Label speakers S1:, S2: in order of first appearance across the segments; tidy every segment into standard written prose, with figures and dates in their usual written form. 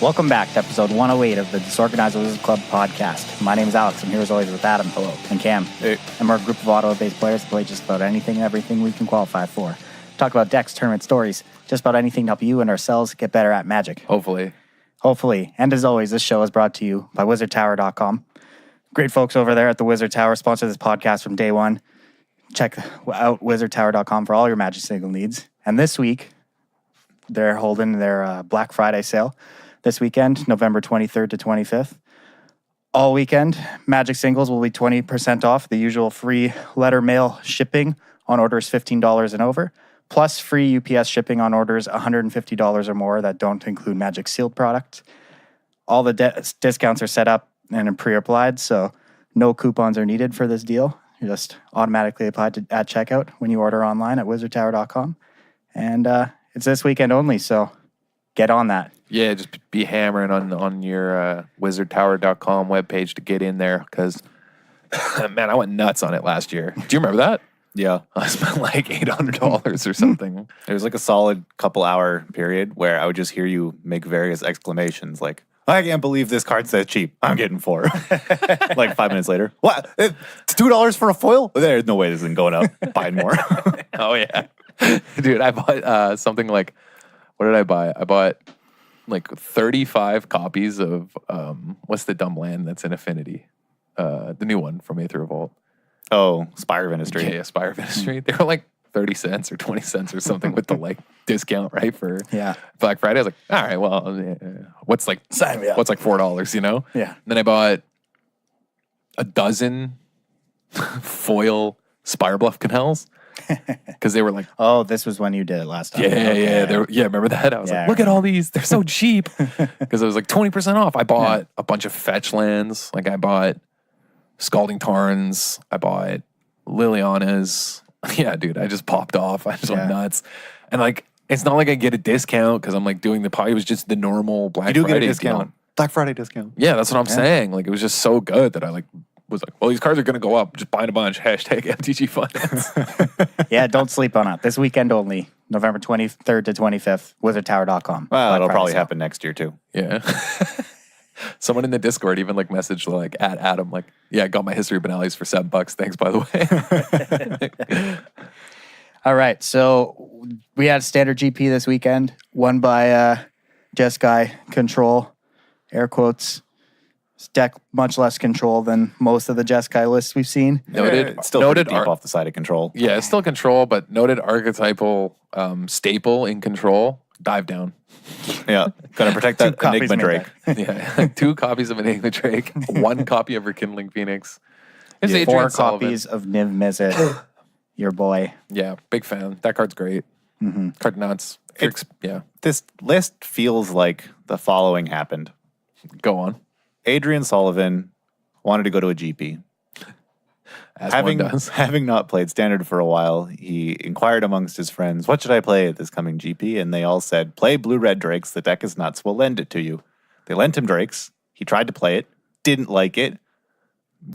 S1: Welcome back to episode 108 of the Disorganized Wizard Club podcast. My name is Alex. I'm here as always with Adam. Hello. And Cam.
S2: Hey.
S1: And we're a group of Ottawa-based players that play just about anything and everything we can qualify for. Talk about decks, tournament stories, just about anything to help you and ourselves get better at Magic.
S2: Hopefully.
S1: And as always, this show is brought to you by WizardTower.com. Great folks over there at the Wizard Tower sponsor this podcast from day one. Check out WizardTower.com for all your Magic single needs. And this week, they're holding their Black Friday sale this weekend, November 23rd to 25th. All weekend, Magic singles will be 20% off the usual free letter mail shipping on orders $15 and over, plus free UPS shipping on orders $150 or more that don't include Magic sealed product. All the discounts are set up and pre-applied, so no coupons are needed for this deal. You just automatically applied at checkout when you order online at wizardtower.com. And it's this weekend only, so get on that.
S2: Yeah, just be hammering on your wizardtower.com webpage to get in there because, man, I went nuts on it last year. Do you remember that?
S3: Yeah.
S2: I spent like $800 or something.
S3: There was like a solid couple hour period where I would just hear you make various exclamations like, I can't believe this card's that cheap. I'm getting 4. Like 5 minutes later. What? It's $2 for a foil? There's no way this isn't going up. Buying more.
S2: Oh, yeah. Dude, I bought something like, what did I buy? I bought like 35 copies of, what's the dumb land that's in Affinity? The new one from Aether Revolt.
S3: Oh, Spire of Industry.
S2: Yeah, Spire of Industry. They were like 30 cents or 20 cents or something with the like discount, right? For Black Friday. I was like, all right, well, what's like $4, you know?
S1: Yeah.
S2: And then I bought a dozen foil Spire Bluff Canals because they were like,
S1: oh, this was when you did it last time.
S2: Yeah. Remember that? I was like, look at all these. They're so cheap because it was like 20% off. I bought a bunch of fetch lands. Like I bought Scalding Tarns. I bought Liliana's. Yeah, dude, I just popped off. I just went nuts. And like, it's not like I get a discount because I'm like doing the pie. It was just the normal Black Friday
S3: get a discount. Black Friday discount.
S2: Yeah, that's what I'm saying. Like, it was just so good that I like was like, well, these cards are going to go up. Just buying a bunch. Hashtag MTG Finance.
S1: Yeah, don't sleep on it. This weekend only, November 23rd to 25th, wizardtower.com.
S3: Well, it'll probably happen next year too.
S2: Yeah. Someone in the Discord even like messaged like at Adam like, yeah, I got my history banales for $7. Thanks, by the way.
S1: All right, so we had standard GP this weekend, won by Jeskai Control, air quotes. This deck much less control than most of the Jeskai lists we've seen.
S3: Noted deep off the side of Control.
S2: Yeah, it's still Control, but noted archetypal staple in Control, Dive Down.
S3: Yeah, gotta protect that Enigma Drake.
S2: Yeah, 2 copies of Enigma Drake, 1 copy of Rekindling Phoenix. It's
S1: Adrian 4
S2: Sullivan.
S1: Copies of Niv Mizzet, your boy.
S2: Yeah, big fan. That card's great.
S1: Mm-hmm.
S2: Card nuts.
S3: This list feels like the following happened.
S2: Go on.
S3: Adrian Sullivan wanted to go to a GP.
S2: As one does.
S3: Having not played Standard for a while, he inquired amongst his friends, what should I play at this coming GP? And they all said, play Blue-Red Drakes. The deck is nuts. We'll lend it to you. They lent him Drakes. He tried to play it. Didn't like it.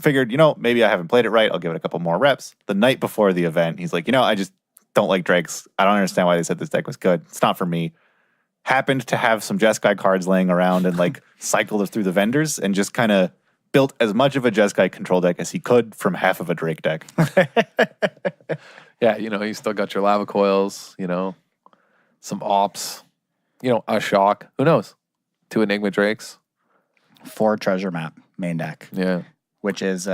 S3: Figured, maybe I haven't played it right. I'll give it a couple more reps. The night before the event, he's like, I just don't like Drakes. I don't understand why they said this deck was good. It's not for me. Happened to have some Jeskai cards laying around and like cycled through the vendors and just kind of built as much of a Jeskai control deck as he could from half of a Drake deck.
S2: Yeah, you still got your lava coils, some ops, a shock. Who knows? 2 Enigma Drakes.
S1: 4 treasure map main deck.
S2: Yeah.
S1: Which is,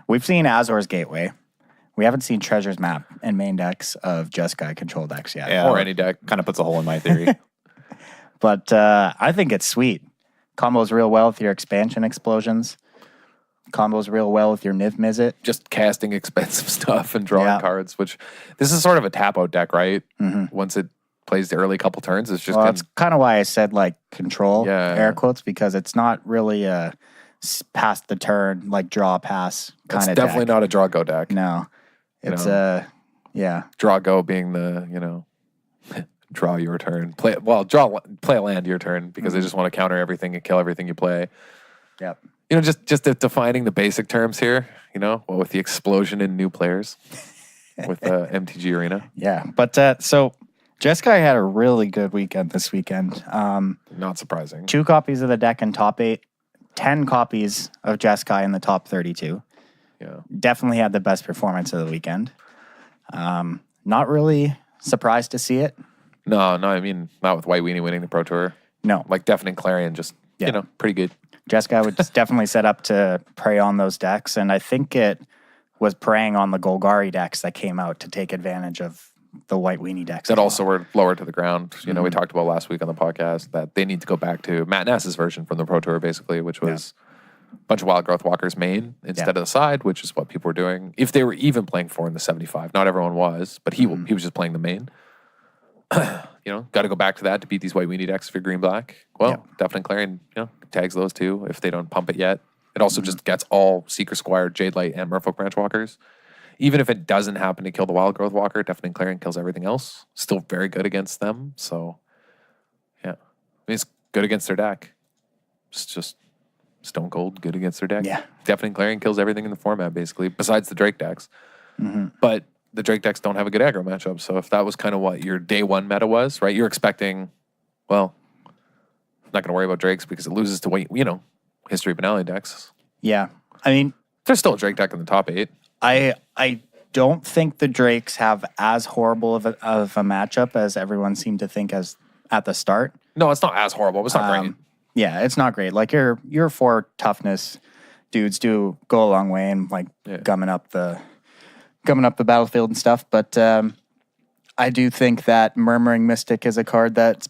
S1: we've seen Azor's Gateway. We haven't seen Treasure's Map and main decks of Jeskai control decks yet.
S3: Yeah,
S2: or any deck.
S3: Kind of puts a hole in my theory.
S1: But I think it's sweet. Combos real well with your expansion explosions. Combos real well with your Niv Mizzet.
S2: Just casting expensive stuff and drawing cards, which this is sort of a tap out deck, right?
S1: Mm-hmm.
S2: Once it plays the early couple turns, it's just
S1: that's kind of why I said like control, air quotes, because it's not really a past the turn, like draw pass kind of deck.
S2: It's definitely not a draw go deck.
S1: No. It's
S2: draw go being the, draw your turn. Play a land your turn because they just want to counter everything and kill everything you play.
S1: Yep.
S2: Just defining the basic terms here, with the explosion in new players with MTG Arena.
S1: Yeah. But so Jeskai had a really good weekend this weekend.
S2: Not surprising.
S1: 2 copies of the deck in top 8, 10 copies of Jeskai in the top 32.
S2: Yeah.
S1: Definitely had the best performance of the weekend. Not really surprised to see it.
S2: No, I mean, not with White Weenie winning the Pro Tour.
S1: No.
S2: Like Deafening Clarion, just, pretty good.
S1: Jeskai was definitely set up to prey on those decks, and I think it was preying on the Golgari decks that came out to take advantage of the White Weenie decks.
S2: That also were lower to the ground. You know, we talked about last week on the podcast that they need to go back to Matt Nass's version from the Pro Tour, basically, which was a bunch of Wild Growth Walkers main instead of the side, which is what people were doing. If they were even playing 4 in the 75, not everyone was, but he was just playing the main. Got to go back to that to beat these White Weenie decks if you're green-black. Well, Deafening Clarion, tags those two if they don't pump it yet. It also just gets all Seeker Squire, Jade Light, and Merfolk Branch Walkers. Even if it doesn't happen to kill the Wild Growth Walker, Deafening Clarion kills everything else. Still very good against them. So, yeah. I mean, it's good against their deck. It's just stone cold, good against their deck.
S1: Yeah.
S2: Deafening Clarion kills everything in the format, basically, besides the Drake decks. But the Drake decks don't have a good aggro matchup. So if that was kind of what your day one meta was, right? You're expecting, well, I'm not going to worry about Drakes because it loses to, History Finale decks.
S1: Yeah. I mean,
S2: there's still a Drake deck in the top 8.
S1: I don't think the Drakes have as horrible of a matchup as everyone seemed to think as at the start.
S2: No, it's not as horrible. It's not great.
S1: Yeah, it's not great. Like your 4 toughness dudes do go a long way and gumming up the battlefield and stuff. But I do think that Murmuring Mystic is a card that's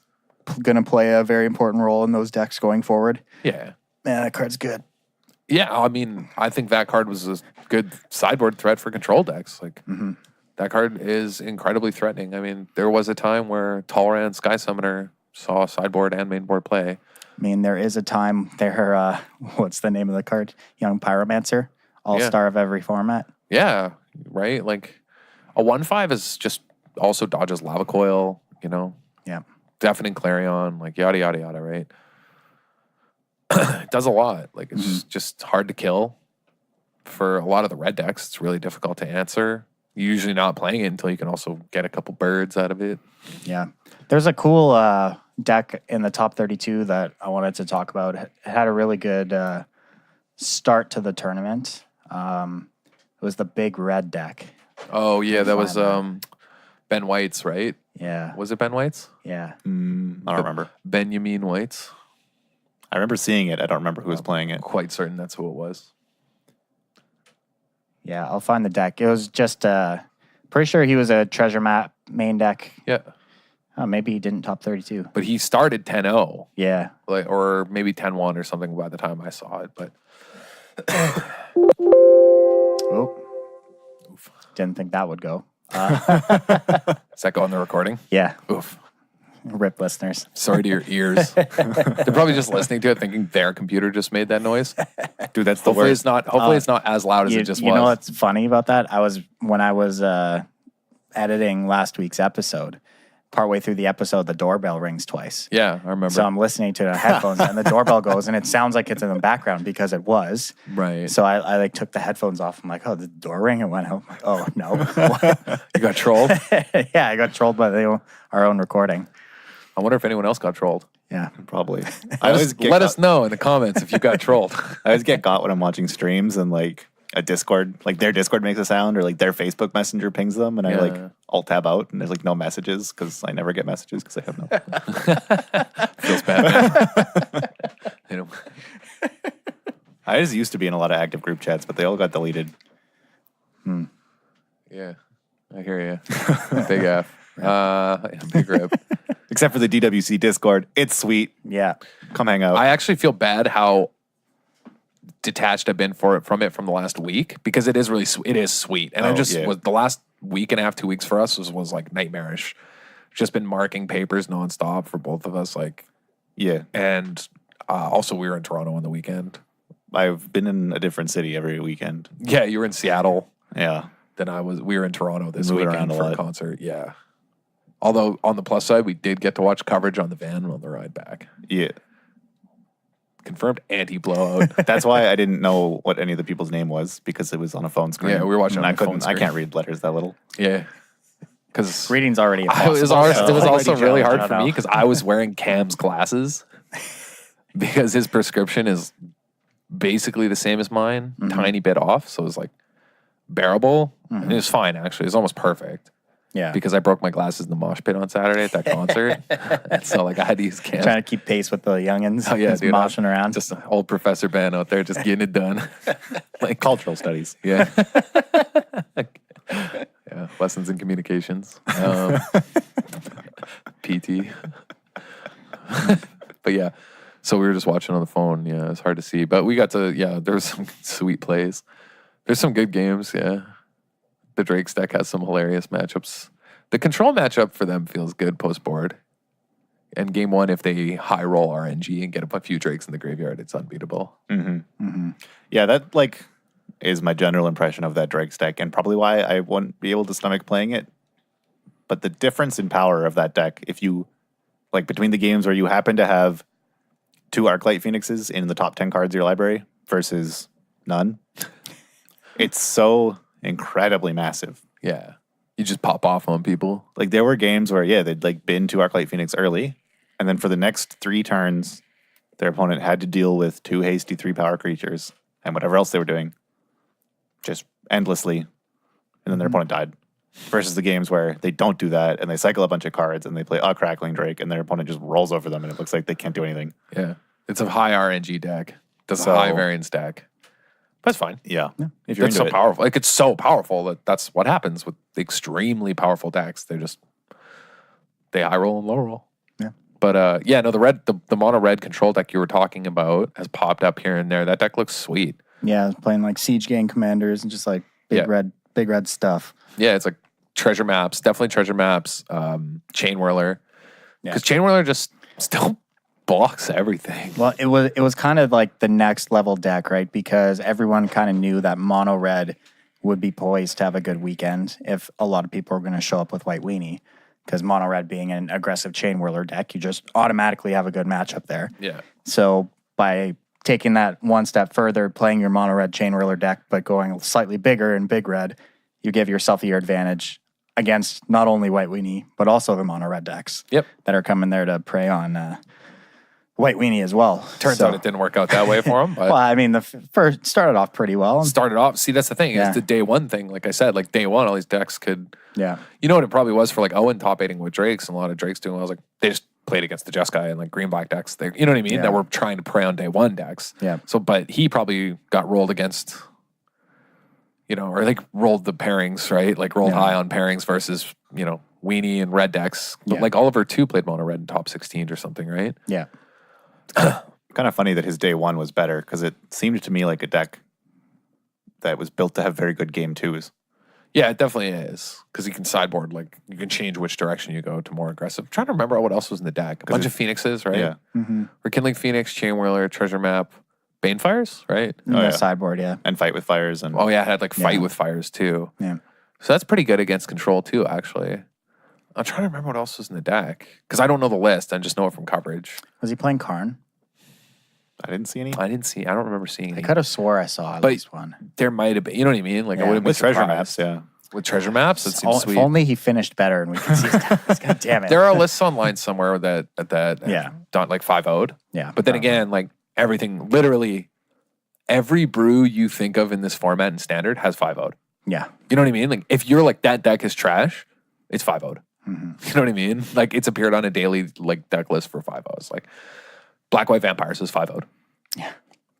S1: going to play a very important role in those decks going forward.
S2: Yeah.
S1: Man, that card's good.
S2: Yeah, I mean, I think that card was a good sideboard threat for control decks. That card is incredibly threatening. I mean, there was a time where Tolerant Sky Summoner saw sideboard and mainboard play.
S1: I mean, there is a time there, what's the name of the card? Young Pyromancer, all-star of every format.
S2: Yeah, right? Like, a 1/5 is just also dodges Lava Coil,
S1: Yeah.
S2: Deafening Clarion, yada, yada, yada, right? It does a lot. It's just hard to kill. For a lot of the red decks, it's really difficult to answer. You're usually not playing it until you can also get a couple birds out of it.
S1: Yeah. There's a cool deck in the top 32 that I wanted to talk about. It had a really good start to the tournament. It was the big red deck.
S2: Oh, yeah. That was Ben White's, right?
S1: Yeah.
S2: Was it Ben White's?
S1: Yeah.
S3: I don't remember.
S2: Benjamin White's?
S3: I remember seeing it. I don't remember who was playing it.
S2: Quite certain that's who it was.
S1: Yeah, I'll find the deck. It was just pretty sure he was a treasure map main deck.
S2: Yeah.
S1: Oh, maybe he didn't top 32.
S2: But he started 10-0.
S1: Yeah.
S2: Or maybe 10-1 or something by the time I saw it. But
S1: Oh. Oof. Didn't think that would go.
S2: Does that go on the recording?
S1: Yeah.
S2: Oof.
S1: Rip listeners.
S2: Sorry to your ears. They're probably just listening to it thinking their computer just made that noise.
S3: Dude, that's the
S2: Hopefully
S3: worst.
S2: it's not as loud as it just was.
S1: You know what's funny about that? When I was editing last week's episode, partway through the episode, the doorbell rings twice.
S2: Yeah, I remember.
S1: So I'm listening to it on headphones and the doorbell goes and it sounds like it's in the background because it was.
S2: Right.
S1: So I took the headphones off. I'm like, oh, the door ring? It went out. I'm like, oh, no.
S2: You got trolled?
S1: Yeah, I got trolled by our own recording.
S2: I wonder if anyone else got trolled.
S1: Yeah.
S3: Probably.
S2: Let us know in the comments if you got trolled.
S3: I always get got when I'm watching streams and a Discord, their Discord makes a sound or their Facebook Messenger pings them and I alt tab out and there's no messages because I never get messages because I have no.
S2: Feels bad, man.
S3: I just used to be in a lot of active group chats, but they all got deleted.
S2: Yeah, I hear you. Big F. Big rip.
S3: Except for the DWC Discord. It's sweet.
S1: Yeah.
S3: Come hang out.
S2: I actually feel bad how detached I've been from the last week because it is really it is sweet. And was the last week and a half, 2 weeks for us was nightmarish. Just been marking papers nonstop for both of us.
S3: Yeah.
S2: And also we were in Toronto on the weekend.
S3: I've been in a different city every weekend.
S2: Yeah, you were in Seattle.
S3: Yeah.
S2: Then we were in Toronto this
S3: Moving
S2: weekend
S3: around
S2: for
S3: a
S2: a
S3: lot.
S2: concert. Yeah. Although on the plus side, we did get to watch coverage on the van on the ride back.
S3: Yeah.
S2: Confirmed anti-blowout.
S3: That's why I didn't know what any of the people's name was because it was on a phone screen.
S2: Yeah, we were watching
S3: and
S2: on
S3: I
S2: a phone
S3: couldn't.
S2: screen.
S3: I can't read letters that little.
S2: Yeah. because
S1: reading's already
S2: it
S1: impossible.
S2: was also really hard for me because I was wearing Cam's glasses because his prescription is basically the same as mine, tiny bit off. So it was like bearable. And it was fine, actually. It was almost perfect.
S1: Yeah.
S2: Because I broke my glasses in the mosh pit on Saturday at that concert. And so like I had to use Cam.
S1: Trying to keep pace with the youngins.
S2: Oh, yeah,
S1: just
S2: dude.
S1: moshing around.
S2: Just an old Professor Ben out there just getting it done.
S3: Like cultural studies.
S2: Yeah. Yeah. Lessons in communications. PT. But yeah. So we were just watching on the phone. Yeah, it's hard to see. But we got to, there's some sweet plays. There's some good games, yeah. The Drake's deck has some hilarious matchups. The control matchup for them feels good post-board. And game one, if they high roll RNG and get a few Drakes in the graveyard, it's unbeatable.
S3: Yeah, that like is my general impression of that Drake's deck, and probably why I wouldn't be able to stomach playing it. But the difference in power of that deck, if you like between the games where you happen to have 2 Arclight Phoenixes in the top 10 cards of your library versus none, it's so incredibly massive.
S2: Yeah. You just pop off on people.
S3: Like there were games where, they'd like bin 2 Arclight Phoenix early, and then for the next 3 turns, their opponent had to deal with 2 hasty 3-power creatures and whatever else they were doing just endlessly, and then their opponent died. Versus the games where they don't do that and they cycle a bunch of cards and they play a Crackling Drake and their opponent just rolls over them and it looks like they can't do anything.
S2: Yeah. It's a high RNG deck. Does a high variance deck. That's fine.
S3: Yeah. If you're
S2: It's so powerful. Like it's so powerful that that's what happens with the extremely powerful decks. They high roll and low roll.
S1: Yeah.
S2: But the mono red control deck you were talking about has popped up here and there. That deck looks sweet.
S1: Yeah, playing like Siege Gang Commanders and just like big red stuff.
S2: Yeah, it's like treasure maps, definitely treasure maps, Chain Whirler. Because Chain Whirler just still blocks everything.
S1: Well, it was kind of like the next level deck, right? Because everyone kind of knew that mono red would be poised to have a good weekend if a lot of people were going to show up with White Weenie. Because mono red being an aggressive Chain Whirler deck, you just automatically have a good matchup there.
S2: Yeah.
S1: So by taking that one step further, playing your mono red Chain Whirler deck, but going slightly bigger in big red, you give yourself your advantage against not only White Weenie, but also the mono red decks that are coming there to prey on White Weenie as well.
S2: Turns out it didn't work out that way for him. But
S1: well, I mean, the first started off pretty well.
S2: See, that's the thing. It's the day one thing. Like I said, like day one, all these decks could.
S1: Yeah.
S2: You know what it probably was for like Owen top 8ing with Drakes and a lot of Drakes doing. I was like, they just played against the Jeskai and like green black decks. You know what I mean?
S1: Yeah.
S2: That were trying to prey on day one decks.
S1: Yeah.
S2: So, but he probably got rolled against. Or like rolled the pairings, right? Like rolled high on pairings versus Weenie and red decks. But like Oliver too played mono red in top 16 or something, right?
S1: Yeah.
S3: Kind of funny that his day one was better because it seemed to me like a deck that was built to have very good game twos.
S2: Yeah, it definitely is because you can sideboard, like you can change which direction you go to more aggressive. I'm trying to remember what else was in the deck. A bunch of Phoenixes, right?
S3: Yeah.
S2: Rekindling Phoenix, Chain Whirler, Treasure Map, Banefires, right?
S1: Sideboard, yeah.
S3: And Fight with Fires. And
S2: it had like Fight with Fires too.
S1: Yeah.
S2: So that's pretty good against control too, actually. I'm trying to remember what else was in the deck because I don't know the list. I just know it from coverage.
S1: Was he playing Karn?
S3: I didn't see any.
S2: I don't remember seeing any.
S1: I could have swore I saw at least one.
S2: There might have been. You know what I mean? Like I would have been
S3: with treasure
S2: surprised.
S3: maps, yeah.
S2: With treasure maps, it seems sweet.
S1: If only he finished better and we could see his stats. God damn it.
S2: There are lists online somewhere that done like 5-0'd.
S1: Yeah.
S2: But then again, like everything, literally every brew you think of in this format and standard has 5-0'd.
S1: Yeah.
S2: You know what I mean? Like if you're like that deck is trash, it's 5-0'd. You know what I mean? Like it's appeared on a daily like deck list for 5-0s. Like Black White Vampires is 5-0'd.
S1: Yeah.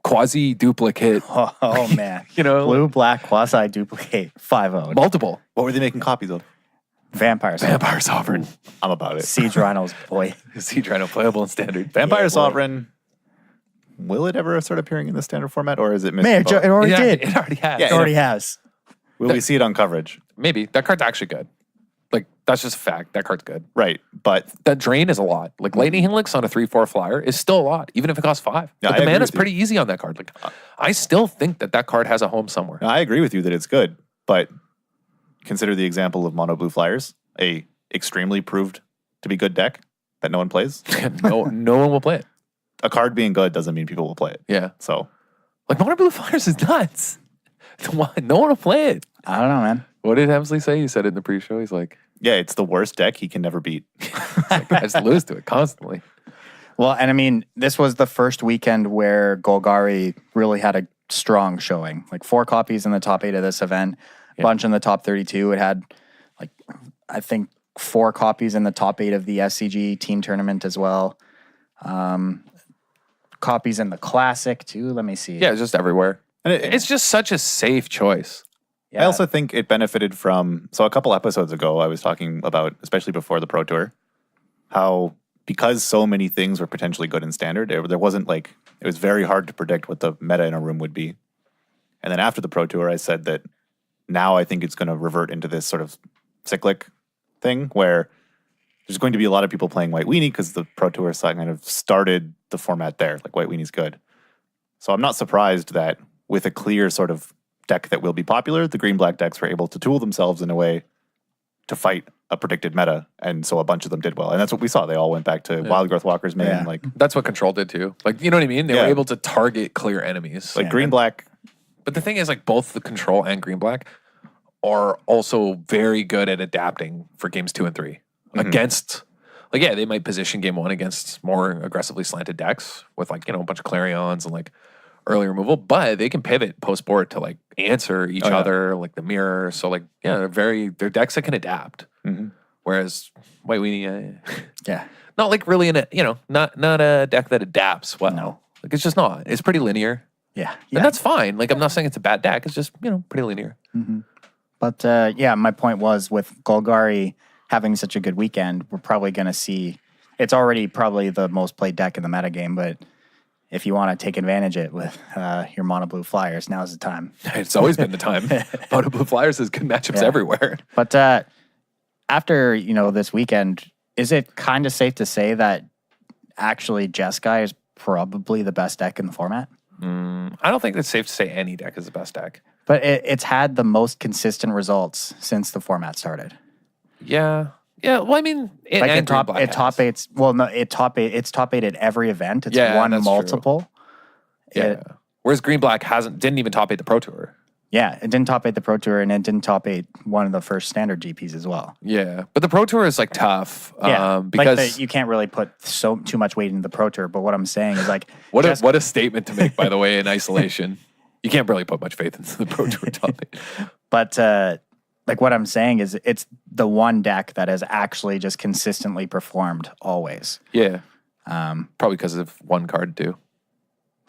S2: Quasi duplicate.
S1: Oh man. Blue, black, quasi duplicate, 5-0.
S2: Multiple.
S3: What were they making copies of?
S1: Vampire
S2: Sovereign.
S3: I'm about it.
S1: Siege Rhinos, boy.
S2: Siege Rhino playable in standard.
S3: Vampire Sovereign. Will it ever start appearing in the standard format, or is it missing?
S1: It already did.
S2: It already has.
S1: It already has.
S3: Will we see it on coverage?
S2: Maybe. That card's actually good. Like, that's just a fact. That card's good.
S3: Right, but
S2: that drain is a lot. Like, Lightning Helix on a 3/4 flyer is still a lot, even if it costs 5.
S3: Yeah,
S2: but the mana's pretty easy on that card. Like, I still think that card has a home somewhere.
S3: I agree with you that it's good, but consider the example of Mono Blue Flyers, a extremely proved to be good deck that no one plays.
S2: no one will play it.
S3: A card being good doesn't mean people will play it.
S2: Yeah.
S3: So,
S2: like, Mono Blue Flyers is nuts. No one will play it.
S1: I don't know, man.
S2: What did Hemsley say? He said it in the pre-show. He's like,
S3: yeah, it's the worst deck he can never beat.
S2: I just lose to it constantly.
S1: Well, and I mean, this was the first weekend where Golgari really had a strong showing. Like 4 copies in the top 8 of this event, a bunch in the top 32. It had, like, I think 4 copies in the top 8 of the SEG team tournament as well. Copies in the Classic too. Let me see.
S2: Yeah, it's just everywhere.
S3: And
S2: it's just such a safe choice.
S1: Yeah.
S3: I also think it benefited from, so a couple episodes ago, I was talking about, especially before the Pro Tour, how because so many things were potentially good in Standard, there wasn't like, it was very hard to predict what the meta in a room would be. And then after the Pro Tour, I said that now I think it's going to revert into this sort of cyclic thing where there's going to be a lot of people playing White Weenie because the Pro Tour kind of started the format there. Like, White Weenie's good. So I'm not surprised that with a clear sort of deck that will be popular, the green-black decks were able to tool themselves in a way to fight a predicted meta, and so a bunch of them did well. And that's what we saw. They all went back to Wild Growth Walker's main.
S1: Yeah.
S3: Like,
S2: That's what Control did too. Like, you know what I mean? They were able to target clear enemies.
S3: like green-black.
S2: But the thing is, like, both the Control and green-black are also very good at adapting for games 2 and 3 against. Like, yeah, they might position game 1 against more aggressively slanted decks with, like, you know, a bunch of Clarions and like early removal, but they can pivot post-board to like answer each other, like the mirror. So, like, yeah, they're decks that can adapt. Whereas White Weenie, not like really in a, you know, not a deck that adapts well.
S1: No.
S2: Like, it's just not. It's pretty linear.
S1: Yeah.
S2: And that's fine. Like, I'm not saying it's a bad deck. It's just, you know, pretty linear.
S1: But yeah, my point was with Golgari having such a good weekend, we're probably going to see, it's already probably the most played deck in the metagame, but if you want to take advantage of it with your Mono Blue Flyers, now's the time.
S2: It's always been the time. Mono Blue Flyers has good matchups everywhere.
S1: But after, you know, this weekend, is it kind of safe to say that actually Jeskai is probably the best deck in the format?
S2: I don't think it's safe to say any deck is the best deck.
S1: But it's had the most consistent results since the format started.
S2: Yeah. Yeah, well, I mean,
S1: It's top 8. Well, no, it's top 8 at every event. It's won multiple.
S2: Yeah. Whereas Green Black didn't even top 8 the Pro Tour.
S1: Yeah, it didn't top 8 the Pro Tour, and it didn't top 8 one of the first Standard GPs as well.
S2: Yeah, but the Pro Tour is like tough.
S1: Yeah,
S2: because
S1: you can't really put too much weight into the Pro Tour. But what I'm saying is like,
S2: what a statement to make, by the way, in isolation. You can't really put much faith into the Pro Tour top 8.
S1: But like what I'm saying is, it's the one deck that has actually just consistently performed always.
S2: Yeah, probably because of one card too.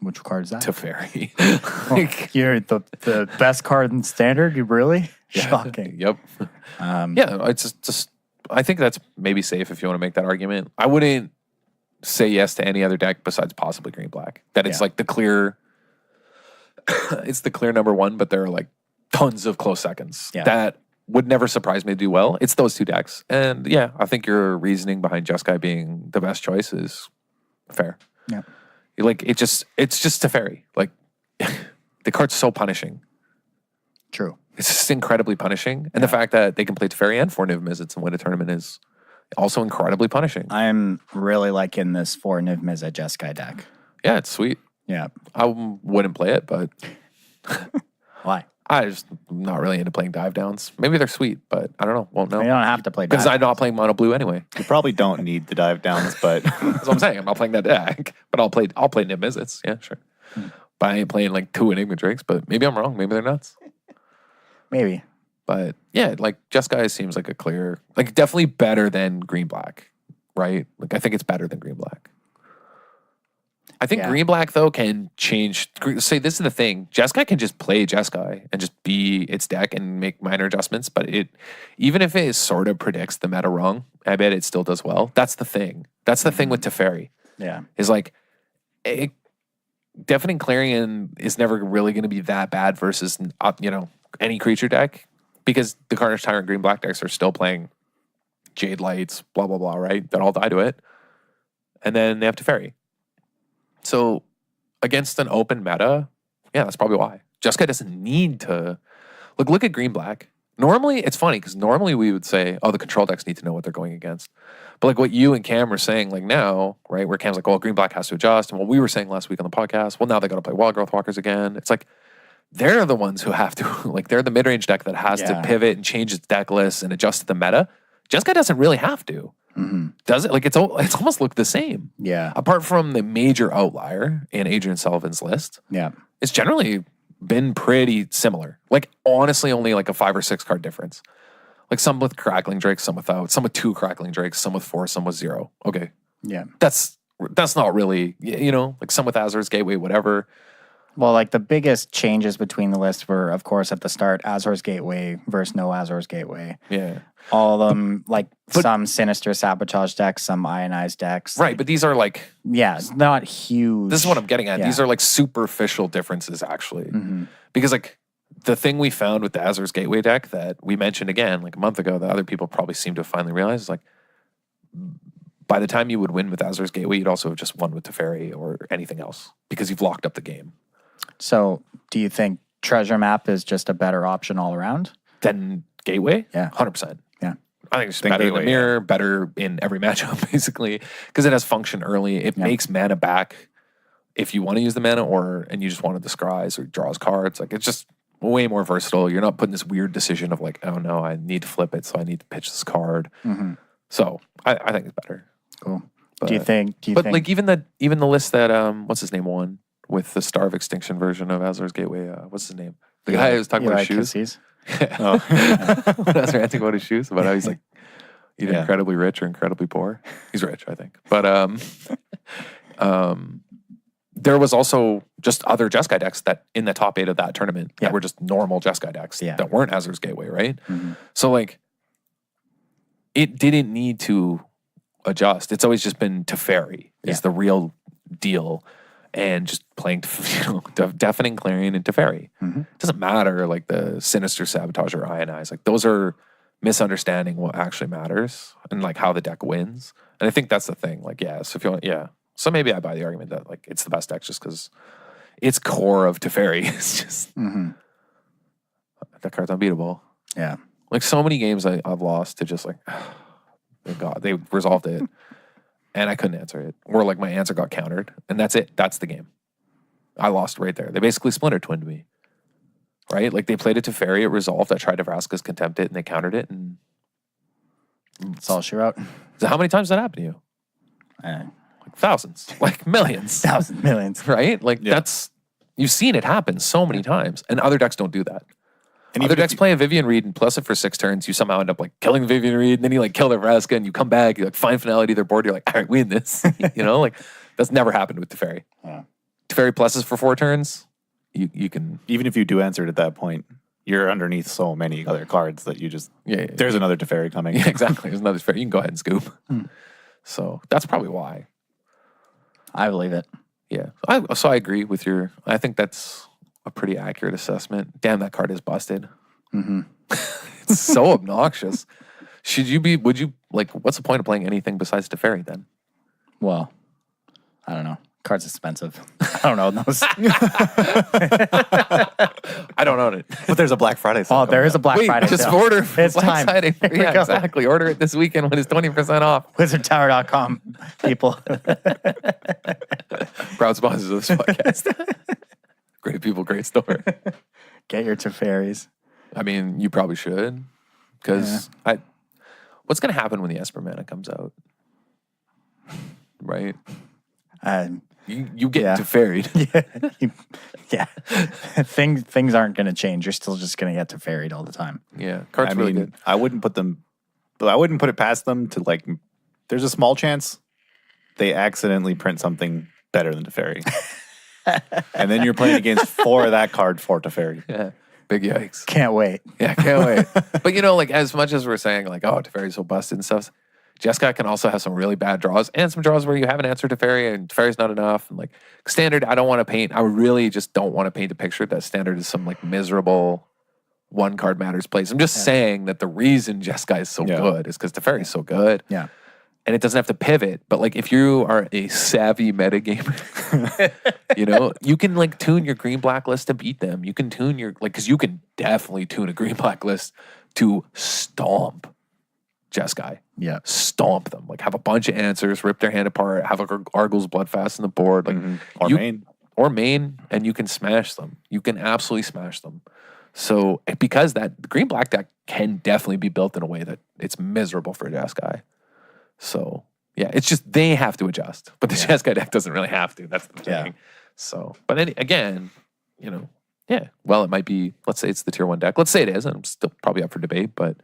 S1: Which card is that?
S2: Teferi.
S1: You're the best card in Standard? You really? Shocking.
S2: Yep. Yeah, it's just I think that's maybe safe if you want to make that argument. I wouldn't say yes to any other deck besides possibly Green Black. That it's like the clear it's the clear number 1, but there are like tons of close seconds.
S1: Yeah.
S2: That would never surprise me to do well. It's those 2 decks. And yeah, I think your reasoning behind Jeskai being the best choice is fair.
S1: Yeah.
S2: Like, it's just Teferi. Like, the card's so punishing.
S1: True.
S2: It's just incredibly punishing. And the fact that they can play Teferi and 4 Niv Mizzets and win a tournament is also incredibly punishing.
S1: I'm really liking this 4 Niv Mizzet Jeskai deck.
S2: Yeah, it's sweet.
S1: Yeah.
S2: I wouldn't play it, but
S1: Why?
S2: I'm not really into playing dive downs. Maybe they're sweet, but I don't know. Won't know.
S1: You don't have to play
S2: because
S1: dive
S2: I'm not playing mono blue anyway.
S3: You probably don't need the dive downs, but
S2: That's what I'm saying. I'm not playing that deck, but I'll play Niv Mizzets. Yeah, sure. But I ain't playing like 2 Enigma Drakes. But maybe I'm wrong. Maybe they're nuts.
S1: Maybe.
S2: But yeah, like Jeskai seems like a clear, like definitely better than Green Black, right? Like I think it's better than Green Black. I think Green Black though can change. Say this is the thing: Jeskai can just play Jeskai and just be its deck and make minor adjustments. But even if it sort of predicts the meta wrong, I bet it still does well. That's the thing. That's the thing with Teferi.
S1: Yeah,
S2: is like Deafening Clarion is never really going to be that bad versus any creature deck because the Carnage Tyrant Green Black decks are still playing Jade Lights, blah blah blah. Right? That all die to it, and then they have Teferi. So against an open meta, yeah, that's probably why. Jeskai doesn't need to look at Green Black. Normally, it's funny because normally we would say, oh, the control decks need to know what they're going against. But like what you and Cam were saying, like now, right, where Cam's like, well, Green Black has to adjust. And what we were saying last week on the podcast, well, now they got to play Wild Growth Walkers again. It's like they're the ones who have to, like, they're the mid-range deck that has to pivot and change its deck list and adjust to the meta. Jeskai doesn't really have to. Does it? Like, it's almost looked the same.
S1: Yeah.
S2: Apart from the major outlier in Adrian Sullivan's list.
S1: Yeah.
S2: It's generally been pretty similar. Like, honestly, only like a 5 or 6 card difference. Like, some with Crackling Drakes, some without. Some with 2 Crackling Drakes, some with 4, some with 0. Okay.
S1: Yeah.
S2: That's not really, like some with Azor's Gateway, whatever.
S1: Well, like the biggest changes between the lists were, of course, at the start, Azor's Gateway versus no Azor's Gateway.
S2: Yeah.
S1: All of them, like some Sinister Sabotage decks, some Ionized decks.
S2: Right, but these are like...
S1: Yeah, it's not huge.
S2: This is what I'm getting at. Yeah. These are like superficial differences, actually. Because like the thing we found with the Azor's Gateway deck that we mentioned again like a month ago that other people probably seem to finally realize is like by the time you would win with Azor's Gateway, you'd also have just won with Teferi or anything else because you've locked up the game.
S1: So do you think Treasure Map is just a better option all around?
S2: Than Gateway?
S1: Yeah.
S2: 100%.
S1: Yeah.
S2: I think it's better Gateway, in the mirror, better in every matchup, basically, because it has function early. It makes mana back if you want to use the mana and you just want to disguise or draws cards. Like, it's just way more versatile. You're not putting this weird decision of like, oh no, I need to flip it, so I need to pitch this card. So I think it's better.
S1: Cool.
S2: But,
S1: do you think?
S2: Like even the list that what's his name won with the Star of Extinction version of Azor's Gateway. What's his name? The guy who was talking about his shoes.
S1: Oh.
S2: When I was ranting about his shoes, about how he's like either incredibly rich or incredibly poor. He's rich, I think. But there was also just other Jeskai decks that in the top 8 of that tournament that were just normal Jeskai decks that weren't Azor's Gateway, right? So like it didn't need to adjust. It's always just been Teferi is the real deal. And just playing, Deafening Clarion and Teferi. It doesn't matter, like, the Sinister Sabotage or Ionize. Like, those are misunderstanding what actually matters and, like, how the deck wins. And I think that's the thing. Like, so if you want, So maybe I buy the argument that, like, it's the best deck just because its core of Teferi is just... That card's unbeatable.
S1: Yeah.
S2: Like, so many games I've lost to just, like, thank God, they resolved it. And I couldn't answer it. Or like my answer got countered. And that's it. That's the game. I lost right there. They basically Splinter Twinned me. Right? Like they played it to Teferi, it resolved. I tried to Vraska's Contempt it and they countered it. And
S1: it's all she wrote.
S2: So how many times did that happen to you? Like thousands. Like millions.
S1: Thousands, millions.
S2: Right? Like that's, you've seen it happen so many times. And other decks don't do that. And other decks play a Vivian Reed and plus it for 6 turns, you somehow end up like killing Vivian Reed and then you like kill their Vraska and you come back, you like find finality their board, you're like, all right, win this. Like that's never happened with Teferi. Teferi pluses for 4 turns, you can...
S3: Even if you do answer it at that point, you're underneath so many other cards that you just... There's another Teferi coming.
S2: Yeah, exactly. There's another Teferi. You can go ahead and scoop. So that's probably why.
S1: I believe it.
S2: Yeah. So I agree with your... I think that's a pretty accurate assessment. Damn, that card is busted. It's so obnoxious. Would you, like, what's the point of playing anything besides Teferi then?
S1: Well, I don't know. Card's expensive. I don't know those.
S2: I don't own it.
S3: But there's a Black Friday sale.
S1: Oh, there is a Black Friday
S2: just
S1: sale.
S2: order.
S1: It's time.
S2: Yeah, exactly. Order it this weekend when it's 20% off.
S1: WizardTower.com, people.
S2: Proud sponsors of this podcast. Great people, great store.
S1: Get your Teferis.
S2: I mean, you probably should. Because what's going to happen when the Esper Manna comes out? Right? You get Teferied.
S1: Things aren't going to change. You're still just going to get Teferied all the time.
S2: Yeah. Card's really good.
S3: I wouldn't put it past them to, like, there's a small chance they accidentally print something better than Teferi. And then you're playing against 4 of that card for Teferi.
S2: Yeah. Big yikes.
S1: Can't wait.
S2: Yeah, can't wait. But, like, as much as we're saying, like, oh, Teferi's so busted and stuff, Jeskai can also have some really bad draws and some draws where you haven't answered Teferi and Teferi's not enough. And, like, Standard, I really just don't want to paint a picture that Standard is some, like, miserable one-card matters place. I'm just saying that the reason Jeskai is so good is because Teferi is so good.
S1: Yeah.
S2: And it doesn't have to pivot. But, like, if you are a savvy metagamer, you can, like, tune your green-black list to beat them. You can tune your, like, because you can definitely tune a green-black list to stomp Jeskai.
S1: Yeah.
S2: Stomp them. Like, have a bunch of answers, rip their hand apart, have a Argyl's Bloodfast in the board. Like,
S3: Or main.
S2: or main, and you can smash them. You can absolutely smash them. So because the green-black deck can definitely be built in a way that it's miserable for a Jeskai. So yeah, it's just they have to adjust. But the Jeskai deck doesn't really have to. That's the thing. So, but then again, well, it might be, let's say it's the tier 1 deck. Let's say it is, and I'm still probably up for debate, but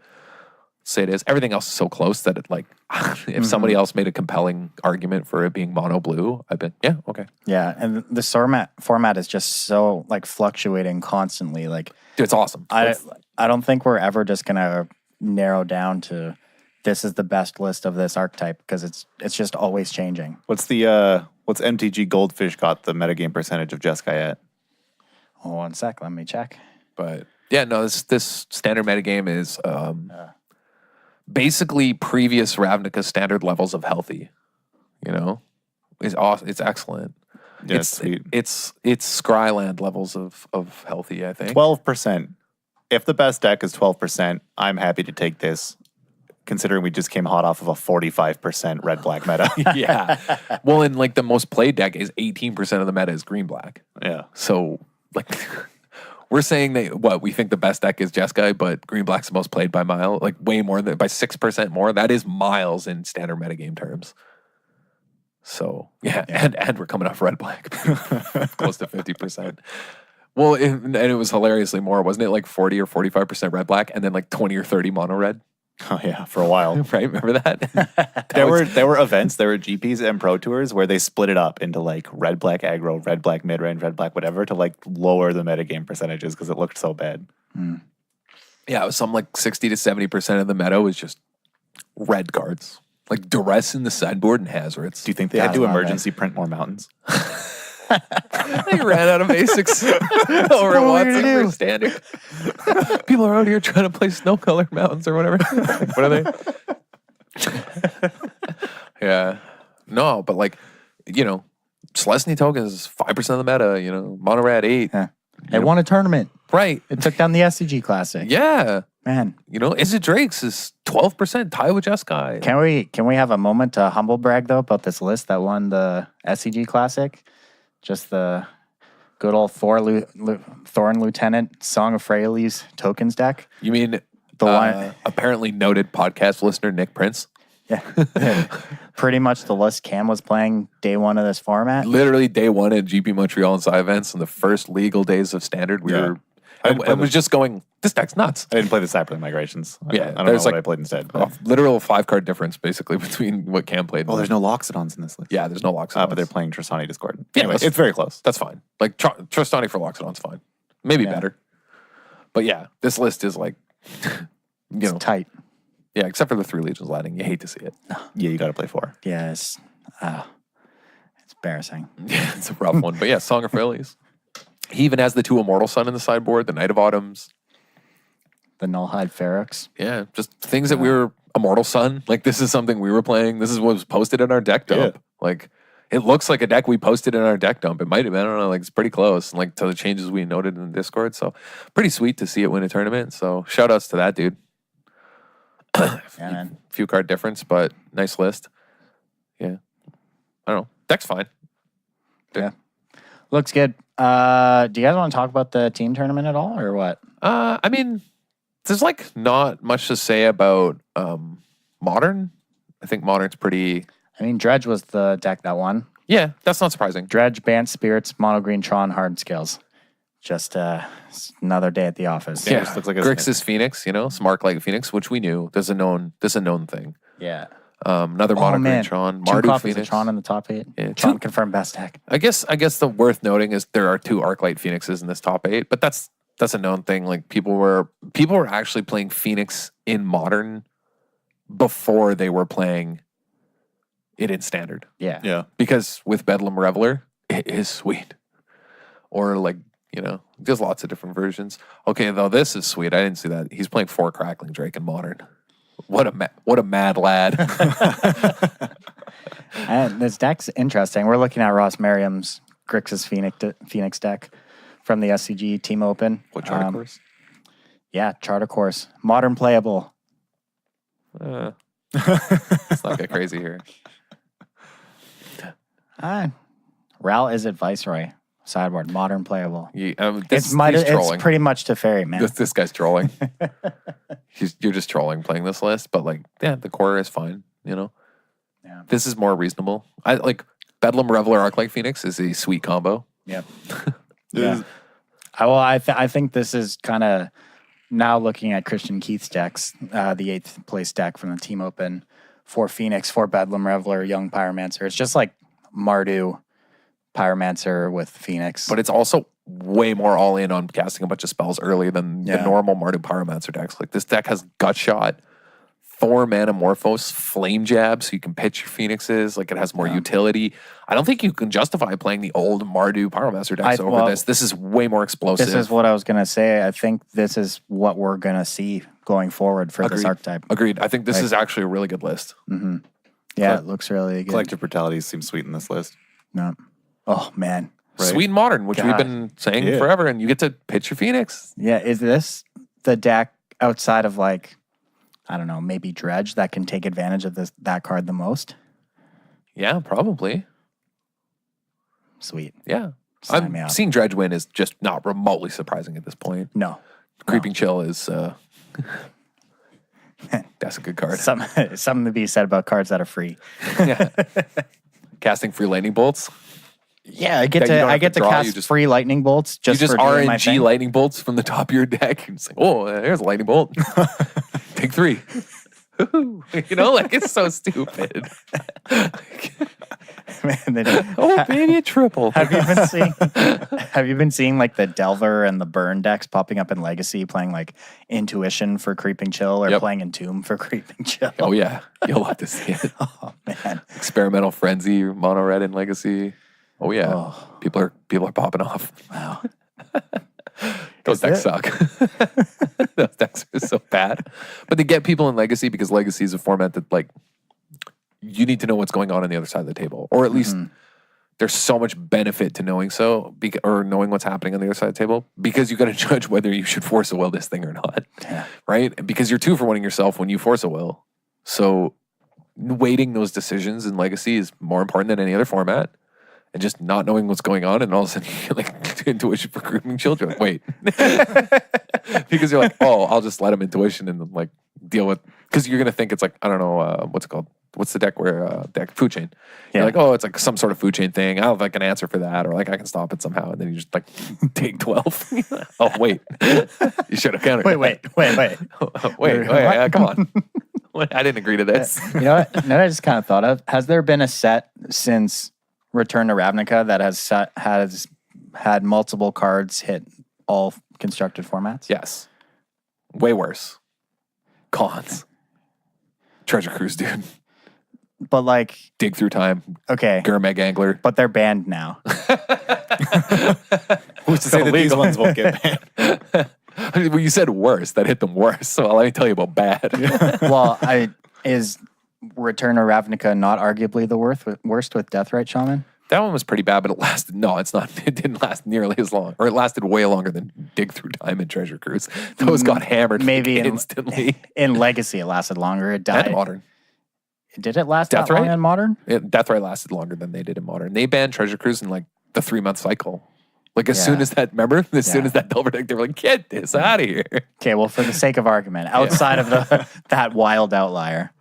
S2: say it is. Everything else is so close that it if somebody else made a compelling argument for it being mono blue, I'd be, yeah, okay.
S1: Yeah, and the format is just so fluctuating constantly. Dude,
S2: it's awesome.
S1: I don't think we're ever just gonna narrow down to this is the best list of this archetype because it's just always changing.
S3: What's MTG Goldfish got the metagame percentage of Jeskai at?
S1: Oh, 1 sec, let me check.
S2: But yeah, no, this standard metagame is basically previous Ravnica standard levels of healthy. It's awesome. It's excellent.
S3: Yeah, it's sweet.
S2: It's Scryland levels of healthy, I think.
S3: 12%. If the best deck is 12%, I'm happy to take this, considering we just came hot off of a 45% red-black meta.
S2: Yeah. Well, and the most played deck is 18% of the meta is green-black.
S3: Yeah.
S2: So, we're saying that, we think the best deck is Jeskai, but green-black's the most played by mile, way more than, by 6% more. That is miles in standard metagame terms. So, yeah. And we're coming off red-black. Close to 50%. Well, and it was hilariously more, wasn't it 40 or 45% red-black, and then 20 or 30 mono-red?
S3: Oh yeah, for a while.
S2: Right? Remember that?
S3: There were events, there were GPs and Pro Tours where they split it up into red black aggro, red black mid range, red black whatever to lower the metagame percentages because it looked so bad.
S2: Yeah, it was some 60 to 70% of the meta was just red cards. Duress in the sideboard and Hazards.
S3: Do you think they had to emergency print more mountains?
S2: They ran out of basics over at Watson for standard. People are out here trying to play snow color mountains or whatever. What are they? Yeah. No, but Celestine tokens is 5% of the meta, mono red 8.
S1: Yeah. They won a tournament.
S2: Right.
S1: It took down the SEG Classic.
S2: Yeah.
S1: Man.
S2: Is it Drake's is 12% tie with Jeskai.
S1: Can we have a moment to humble brag though about this list that won the SEG Classic? Just the good old Thorn Lieutenant Song of Freyalise tokens deck.
S2: You mean the one apparently noted podcast listener Nick Prince?
S1: Yeah. Pretty much the list Cam was playing day one of this format.
S2: Literally day one at GP Montreal and Sci Events in the first legal days of Standard. I was just going, this deck's nuts.
S3: I didn't play the Cyberlink Migrations. I don't know what I played instead.
S2: Literal 5-card difference, basically, between what Cam played.
S3: Well, there's no Loxodons in this list.
S2: Yeah, there's no Loxodons.
S3: But they're playing Tristani Discord.
S2: Yeah,
S3: anyway, it's very close.
S2: That's fine. Tristani for Loxodon's fine. Maybe better. But yeah, this list is
S1: it's tight.
S2: Yeah, except for the 3 Legions landing. You hate to see it.
S3: Yeah, you got to play 4.
S1: Yeah, it's embarrassing.
S2: Yeah, it's a rough one. But yeah, Song of Freyalise. He even has the 2 Immortal Sun in the sideboard, the Knight of Autumns.
S1: The Nullhide Ferox.
S2: Yeah, just things that we were Immortal Sun. This is something we were playing. This is what was posted in our deck dump. Yeah. It looks like a deck we posted in our deck dump. It might have been, I don't know, it's pretty close. To the changes we noted in the Discord. So pretty sweet to see it win a tournament. So shout outs to that dude. Few card difference, but nice list. Yeah. I don't know. Deck's fine.
S1: Yeah. Looks good. Do you guys want to talk about the team tournament at all or what?
S2: I mean, there's not much to say about Modern. I think Modern's pretty...
S1: I mean, Dredge was the deck that won.
S2: Yeah, that's not surprising.
S1: Dredge, Bant Spirits, Mono Green Tron, Hard Scales. Just another day at the office.
S2: Yeah, it looks like Grixis Phoenix, some Arclight Phoenix, which we knew. There's a known thing.
S1: Yeah.
S2: Another Mono Green Tron, Mardu Phoenix.
S1: Of Tron in the top 8.
S2: Yeah,
S1: Tron confirmed best deck.
S2: I guess the worth noting is there are 2 Arclight Phoenixes in this top 8, but that's a known thing. People were actually playing Phoenix in Modern before they were playing it in Standard.
S1: Yeah.
S3: Yeah.
S2: Because with Bedlam Reveler, it is sweet. Or there's lots of different versions. Okay, though this is sweet. I didn't see that. He's playing 4 Crackling Drake in Modern. What a mad lad.
S1: And this deck's interesting. We're looking at Ross Merriam's Grixis Phoenix deck from the SCG Team Open.
S2: What charter course?
S1: Yeah, charter course. Modern playable.
S2: Let's not get crazy here.
S1: Ral, is it Viceroy? Sideboard, modern playable.
S2: He's
S1: It's
S2: trolling.
S1: pretty much Teferi, man.
S2: This guy's trolling. You're just trolling playing this list, but like, yeah, the core is fine. You know, this is more reasonable. I like Bedlam Reveler Arclight Phoenix is a sweet combo.
S1: Yep. Yeah. I think this is kind of now looking at Christian Keith's decks, the 8th place deck from the Team Open for Phoenix, for Bedlam Reveler, Young Pyromancer. It's just like Mardu Pyromancer with Phoenix.
S2: But it's also way more all in on casting a bunch of spells early than the normal Mardu Pyromancer decks. Like this deck has Gut Shot, 4 mana Morphos, Flame Jab, so you can pitch your Phoenixes. Like it has more utility. I don't think you can justify playing the old Mardu Pyromancer decks over this. This is way more explosive.
S1: This is what I was going to say. I think this is what we're going to see going forward for this archetype.
S2: Agreed. I think this is actually a really good list.
S1: Mm-hmm. Yeah, it looks really good.
S3: Collective Brutality seems sweet in this list.
S1: No. Oh, man.
S2: Right. Sweet and modern, which we've been saying forever, and you get to pitch your Phoenix.
S1: Yeah, is this the deck outside of like, I don't know, maybe Dredge that can take advantage of that card the most?
S2: Yeah, probably.
S1: Sweet.
S2: Yeah. I'm seeing Dredge win is just not remotely surprising at this point.
S1: No.
S2: Creeping Chill is that's a good card.
S1: Something to be said about cards that are free.
S2: Yeah. Casting free lightning bolts.
S1: Yeah, I get to cast free lightning bolts just for doing my thing.
S2: RNG lightning bolts from the top of your deck. It's like, oh, there's a lightning bolt. Take 3. You know, like it's so stupid.
S1: Man,
S2: oh, baby, a triple.
S1: Have you been seeing like the Delver and the Burn decks popping up in Legacy, playing like Intuition for Creeping Chill or playing Entomb for Creeping Chill?
S2: Oh yeah, you'll love to see it.
S1: Oh man,
S2: Experimental Frenzy, Mono Red in Legacy. Oh yeah, people are popping off.
S1: Wow.
S2: Those decks suck. Those decks are so bad. But they get people in Legacy because Legacy is a format that like you need to know what's going on the other side of the table. Or at least there's so much benefit to knowing or knowing what's happening on the other side of the table because you got to judge whether you should force a will this thing or not.
S1: Yeah.
S2: Right? Because you're 2 for 1ing yourself when you force a will. So weighting those decisions in Legacy is more important than any other format. And just not knowing what's going on, and all of a sudden you're like Intuition for Grooming Children. Like, wait, because you're like, oh, I'll just let them Intuition and like deal with. Because you're gonna think it's like I don't know what's it called. What's the deck where food chain? You're like, oh, it's like some sort of food chain thing. I don't have like an answer for that, or like I can stop it somehow, and then you just like take 12. Oh wait, you should have countered.
S1: Wait.
S2: Come on. I didn't agree to this.
S1: You know what? I just kind of thought of. Has there been a set since Return to Ravnica that has had multiple cards hit all constructed formats?
S2: Yes. Way worse. Cons. Treasure Cruise, dude.
S1: But like
S2: Dig Through Time.
S1: Okay.
S2: Gurmag Angler.
S1: But they're banned now.
S3: Who's to say that these ones won't get banned?
S2: Well, you said worse. That hit them worse. So let me tell you about bad.
S1: Well, is Return to Ravnica not arguably the worst with Deathrite Shaman?
S2: That one was pretty bad, but it lasted. No, it's not. It didn't last nearly as long, or it lasted way longer than Dig Through Time and Treasure Cruise. Those got hammered
S1: maybe
S2: instantly.
S1: In Legacy, it lasted longer. It died.
S2: And Modern.
S1: Did it last that long in Modern?
S2: Deathrite lasted longer than they did in Modern. They banned Treasure Cruise in like the 3-month cycle. Like as soon as that, remember? As soon as that Delver deck, they were like, get this out of here.
S1: Okay, well, for the sake of argument, outside of that wild outlier.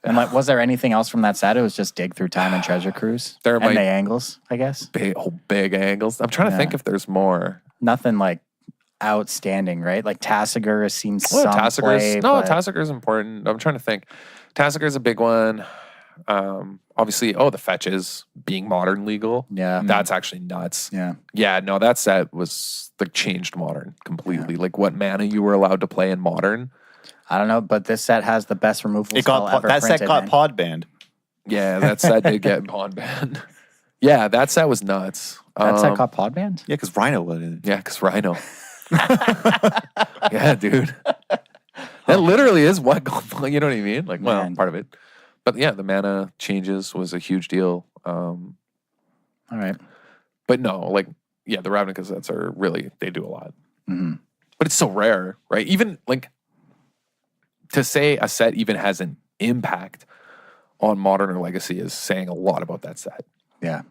S1: And like, was there anything else from that set? It was just Dig Through Time and Treasure Cruise. And the angles, I guess.
S2: Big angles. I'm trying to think if there's more.
S1: Nothing like outstanding, right? Like Tassiger seems
S2: Tassiger's important. I'm trying to think. Tassiger's a big one. Obviously, the fetches being Modern legal.
S1: Yeah.
S2: That's actually nuts.
S1: Yeah.
S2: Yeah, no, that set was like changed Modern completely. Yeah. Like what mana you were allowed to play in Modern.
S1: I don't know, but this set has the best removal spell ever
S3: that
S1: printed.
S3: set got pod banned.
S2: Yeah, that set did get pod banned. Yeah, that set was nuts.
S1: That set got pod banned?
S3: Yeah, because Rhino was in it.
S2: Yeah, because Rhino. Yeah, dude. That literally is what, you know what I mean? Like, well, part of it. But yeah, the mana changes was a huge deal.
S1: All right.
S2: But no, like, yeah, the Ravnica sets are really, they do a lot.
S1: Mm-hmm.
S2: But it's so rare, right? Even like, to say a set even has an impact on Modern or Legacy is saying a lot about that set.
S1: Yeah.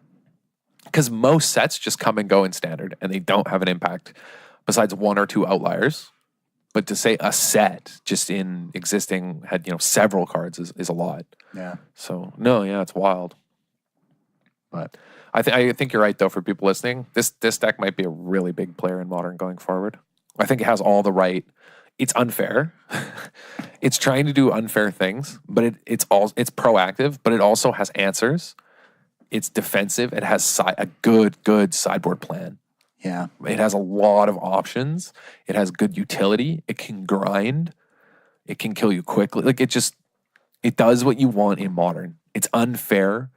S2: Because most sets just come and go in standard, and they don't have an impact besides one or two outliers. But to say a set just in existing had, several cards is a lot.
S1: Yeah.
S2: So, no, yeah, it's wild. But I think you're right, though, for people listening. This deck might be a really big player in Modern going forward. I think it has all the right... It's unfair. It's trying to do unfair things, but it's proactive, but it also has answers. It's defensive. It has a good sideboard plan.
S1: Yeah.
S2: It has a lot of options. It has good utility. It can grind. It can kill you quickly. Like, it does what you want in Modern. It's unfair,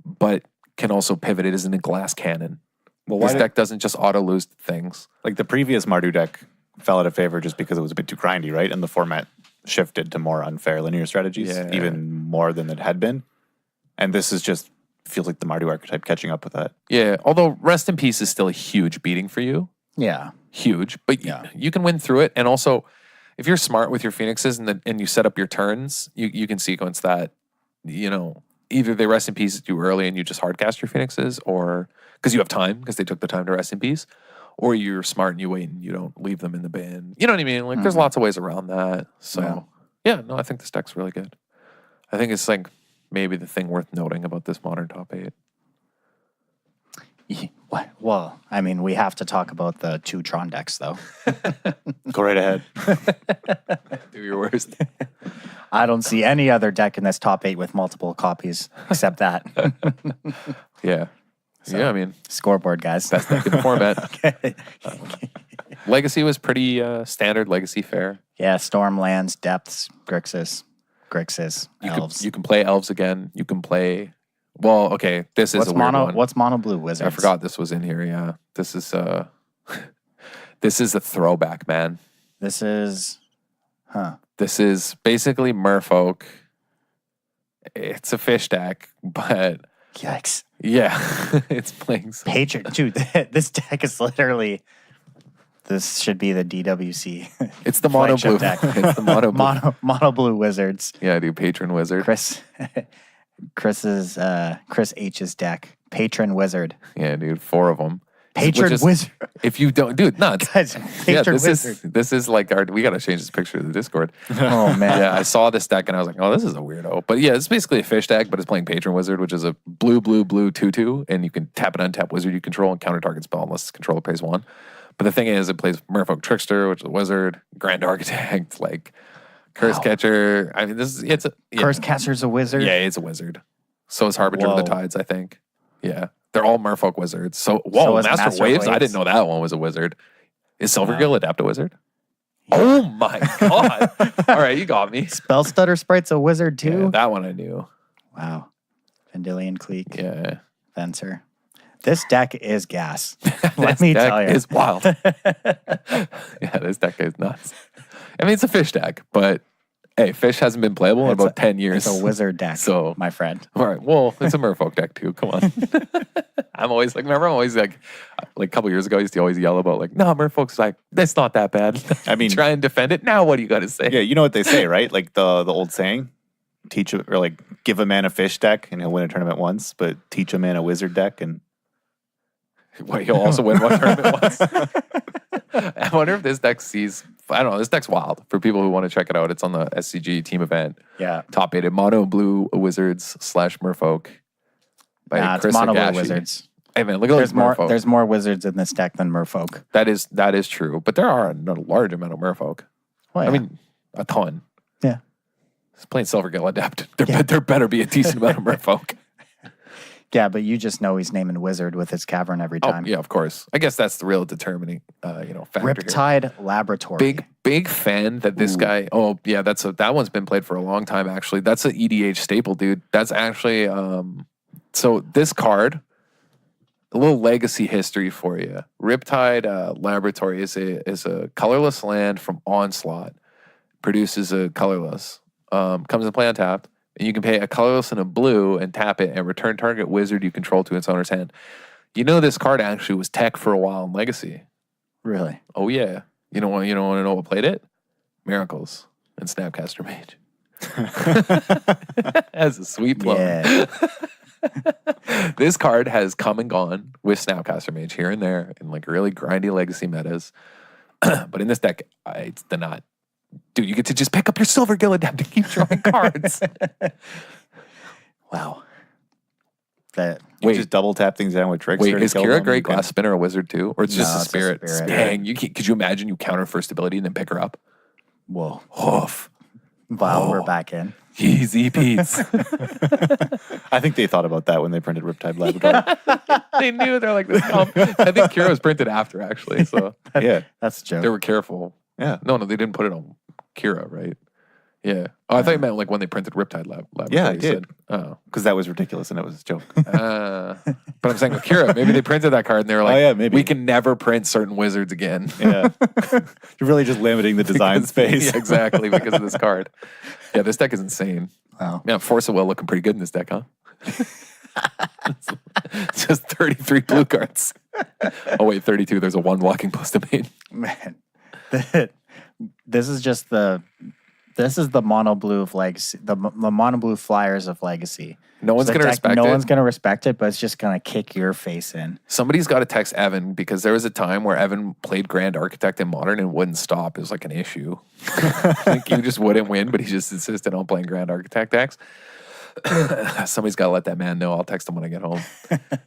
S2: but can also pivot. It isn't a glass cannon. Well, this deck doesn't just auto-lose things.
S3: Like the previous Mardu deck fell out of favor just because it was a bit too grindy, right? And the format shifted to more unfair linear strategies, even more than it had been. And this is just feels like the Mardu archetype catching up with that.
S2: Yeah, although Rest in Peace is still a huge beating for you.
S1: Yeah.
S2: Huge. But you can win through it. And also, if you're smart with your Phoenixes and you set up your turns, you can sequence that, either they Rest in Peace too early and you just hardcast your Phoenixes, or because you have time, because they took the time to Rest in Peace, or you're smart and you wait and you don't leave them in the bin. You know what I mean? Like, there's lots of ways around that. So, I think this deck's really good. I think it's like maybe the thing worth noting about this Modern top 8.
S1: Well, I mean, we have to talk about the 2 Tron decks, though.
S3: Go right ahead.
S2: Do your worst.
S1: I don't see any other deck in this top 8 with multiple copies except that.
S2: Yeah. So, yeah, I mean,
S1: scoreboard, guys.
S2: Best deck in the format. Legacy was pretty standard Legacy fare.
S1: Yeah, Stormlands, Depths, Grixis, Elves.
S2: You can play Elves again. You can play... Well, okay, this is a weird one.
S1: What's Mono Blue Wizards?
S2: I forgot this was in here, yeah. This is a throwback, man.
S1: This is
S2: basically Merfolk. It's a fish deck, but...
S1: Yikes.
S2: Yeah, it's playing some...
S1: Patron. Dude, this deck is literally... This should be the DWC.
S2: It's the mono blue
S1: deck.
S2: It's the mono blue.
S1: Mono Blue Wizards.
S2: Yeah, dude, Patron Wizard.
S1: Chris H's deck. Patron Wizard.
S2: Yeah, dude, 4 of them.
S1: Patron Wizard.
S2: If you don't, dude, nuts.
S1: Guys, Patron Wizard.
S2: This is like we got to change this picture to the Discord.
S1: Oh, man.
S2: Yeah, I saw this deck and I was like, oh, this is a weirdo. But yeah, it's basically a fish deck, but it's playing Patron Wizard, which is a blue 2/2, and you can tap and untap wizard you control and counter target spell unless controller pays 1. But the thing is, it plays Merfolk Trickster, which is a wizard, Grand Architect, like Curse Catcher. I mean,
S1: Curse Catcher's a wizard?
S2: Yeah, it's a wizard. So is Harbinger of the Tides, I think. Yeah. They're all Merfolk wizards. So Master Waves? I didn't know that one was a wizard. Is Silvergill Adapt a wizard? Yeah. Oh my God. All right, you got me.
S1: Spell Stutter Sprite's a wizard too?
S2: Yeah, that one I knew.
S1: Wow. Vendilion Cleek.
S2: Yeah.
S1: Fencer. This deck is gas. Let me tell you.
S2: This deck is wild. Yeah, this deck is nuts. I mean, it's a fish deck, but hey, fish hasn't been playable in about 10 years.
S1: It's a wizard deck, so my friend.
S2: All right, well, it's a Merfolk deck too. Come on. I'm always like a couple years ago, I used to always yell about like, no, Merfolk's like, that's not that bad.
S3: I mean,
S2: try and defend it. Now, what do you got to say?
S3: Yeah, you know what they say, right? Like the old saying, give a man a fish deck and he'll win a tournament once, but teach a man a wizard deck and
S2: he'll also win one tournament once. I wonder if this deck sees... I don't know. This deck's wild for people who want to check it out. It's on the SCG team event.
S1: Yeah.
S2: Top 8 Mono Blue Wizards / Merfolk by Chris
S1: it's Mono
S2: Agashi.
S1: Blue Wizards.
S2: Hey man, look at those Merfolk.
S1: There's more wizards in this deck than Merfolk.
S2: That is true. But there are a large amount of Merfolk.
S1: Well, yeah.
S2: I mean, a ton.
S1: Yeah.
S2: It's playing Silvergill Adapt. There better be a decent amount of Merfolk.
S1: Yeah, but you just know he's naming wizard with his cavern every time.
S2: Oh, yeah, of course. I guess that's the real determining, factor.
S1: Riptide Laboratory.
S2: Big fan that this guy. Oh, yeah, that one's been played for a long time. Actually, that's an EDH staple, dude. That's actually so this card. A little legacy history for you. Riptide Laboratory is a colorless land from Onslaught. Produces a colorless. Comes in play untapped. And you can pay a colorless and a blue and tap it and return target wizard you control to its owner's hand. You know this card actually was tech for a while in Legacy.
S1: Really?
S2: Oh yeah. You don't want to know what played it? Miracles and Snapcaster Mage. That's a sweet blow.
S1: Yeah.
S2: This card has come and gone with Snapcaster Mage here and there in like really grindy legacy metas. But in this deck, it's the not. Dude, you get to just pick up your Silver Gillidan to keep drawing cards.
S1: Wow.
S3: You just double tap things down with tricks.
S2: Wait, is Kira Great Glass Spinner a wizard too? Or it's just a
S1: it's
S2: spirit?
S1: a spirit.
S2: Dang, could you imagine you counter first ability and then pick her up?
S1: Whoa.
S2: Oof.
S1: Wow, we're back in.
S2: Easy Pete's.
S3: I think they thought about that when they printed Riptide Labrador.
S2: They knew. They're like, this I think Kira was printed after, actually. So
S3: Yeah.
S1: That's a joke.
S2: they were careful.
S3: Yeah.
S2: No, they didn't put it on Kira, right? Yeah. Oh, I thought you meant like when they printed Riptide Labrador.
S3: Yeah, I
S2: you
S3: did.
S2: said. Oh.
S3: Because that was ridiculous and it was a joke.
S2: But I'm saying with Kira, maybe they printed that card and they were like,
S3: yeah, maybe.
S2: we can never print certain wizards again.
S3: Yeah. You're really just limiting the design space.
S2: Yeah, exactly, because of this card. Yeah, this deck is insane.
S1: Wow.
S2: Yeah, Force of Will looking pretty good in this deck, huh? It's just 33 blue cards. Oh, wait, 32. There's a 1 blocking plus domain.
S1: Man. This is just the mono blue of Legacy, the mono blue flyers of Legacy.
S2: No one's
S1: So the
S2: going to
S1: deck-
S2: respect it.
S1: No one's going to respect it, but it's just going to kick your face in.
S2: Somebody's got to text Evan because there was a time where Evan played Grand Architect in Modern and wouldn't stop. It was like an issue. Like you just wouldn't win, but he just insisted on playing Grand Architect decks. Somebody's got to let that man know. I'll text him when I get home.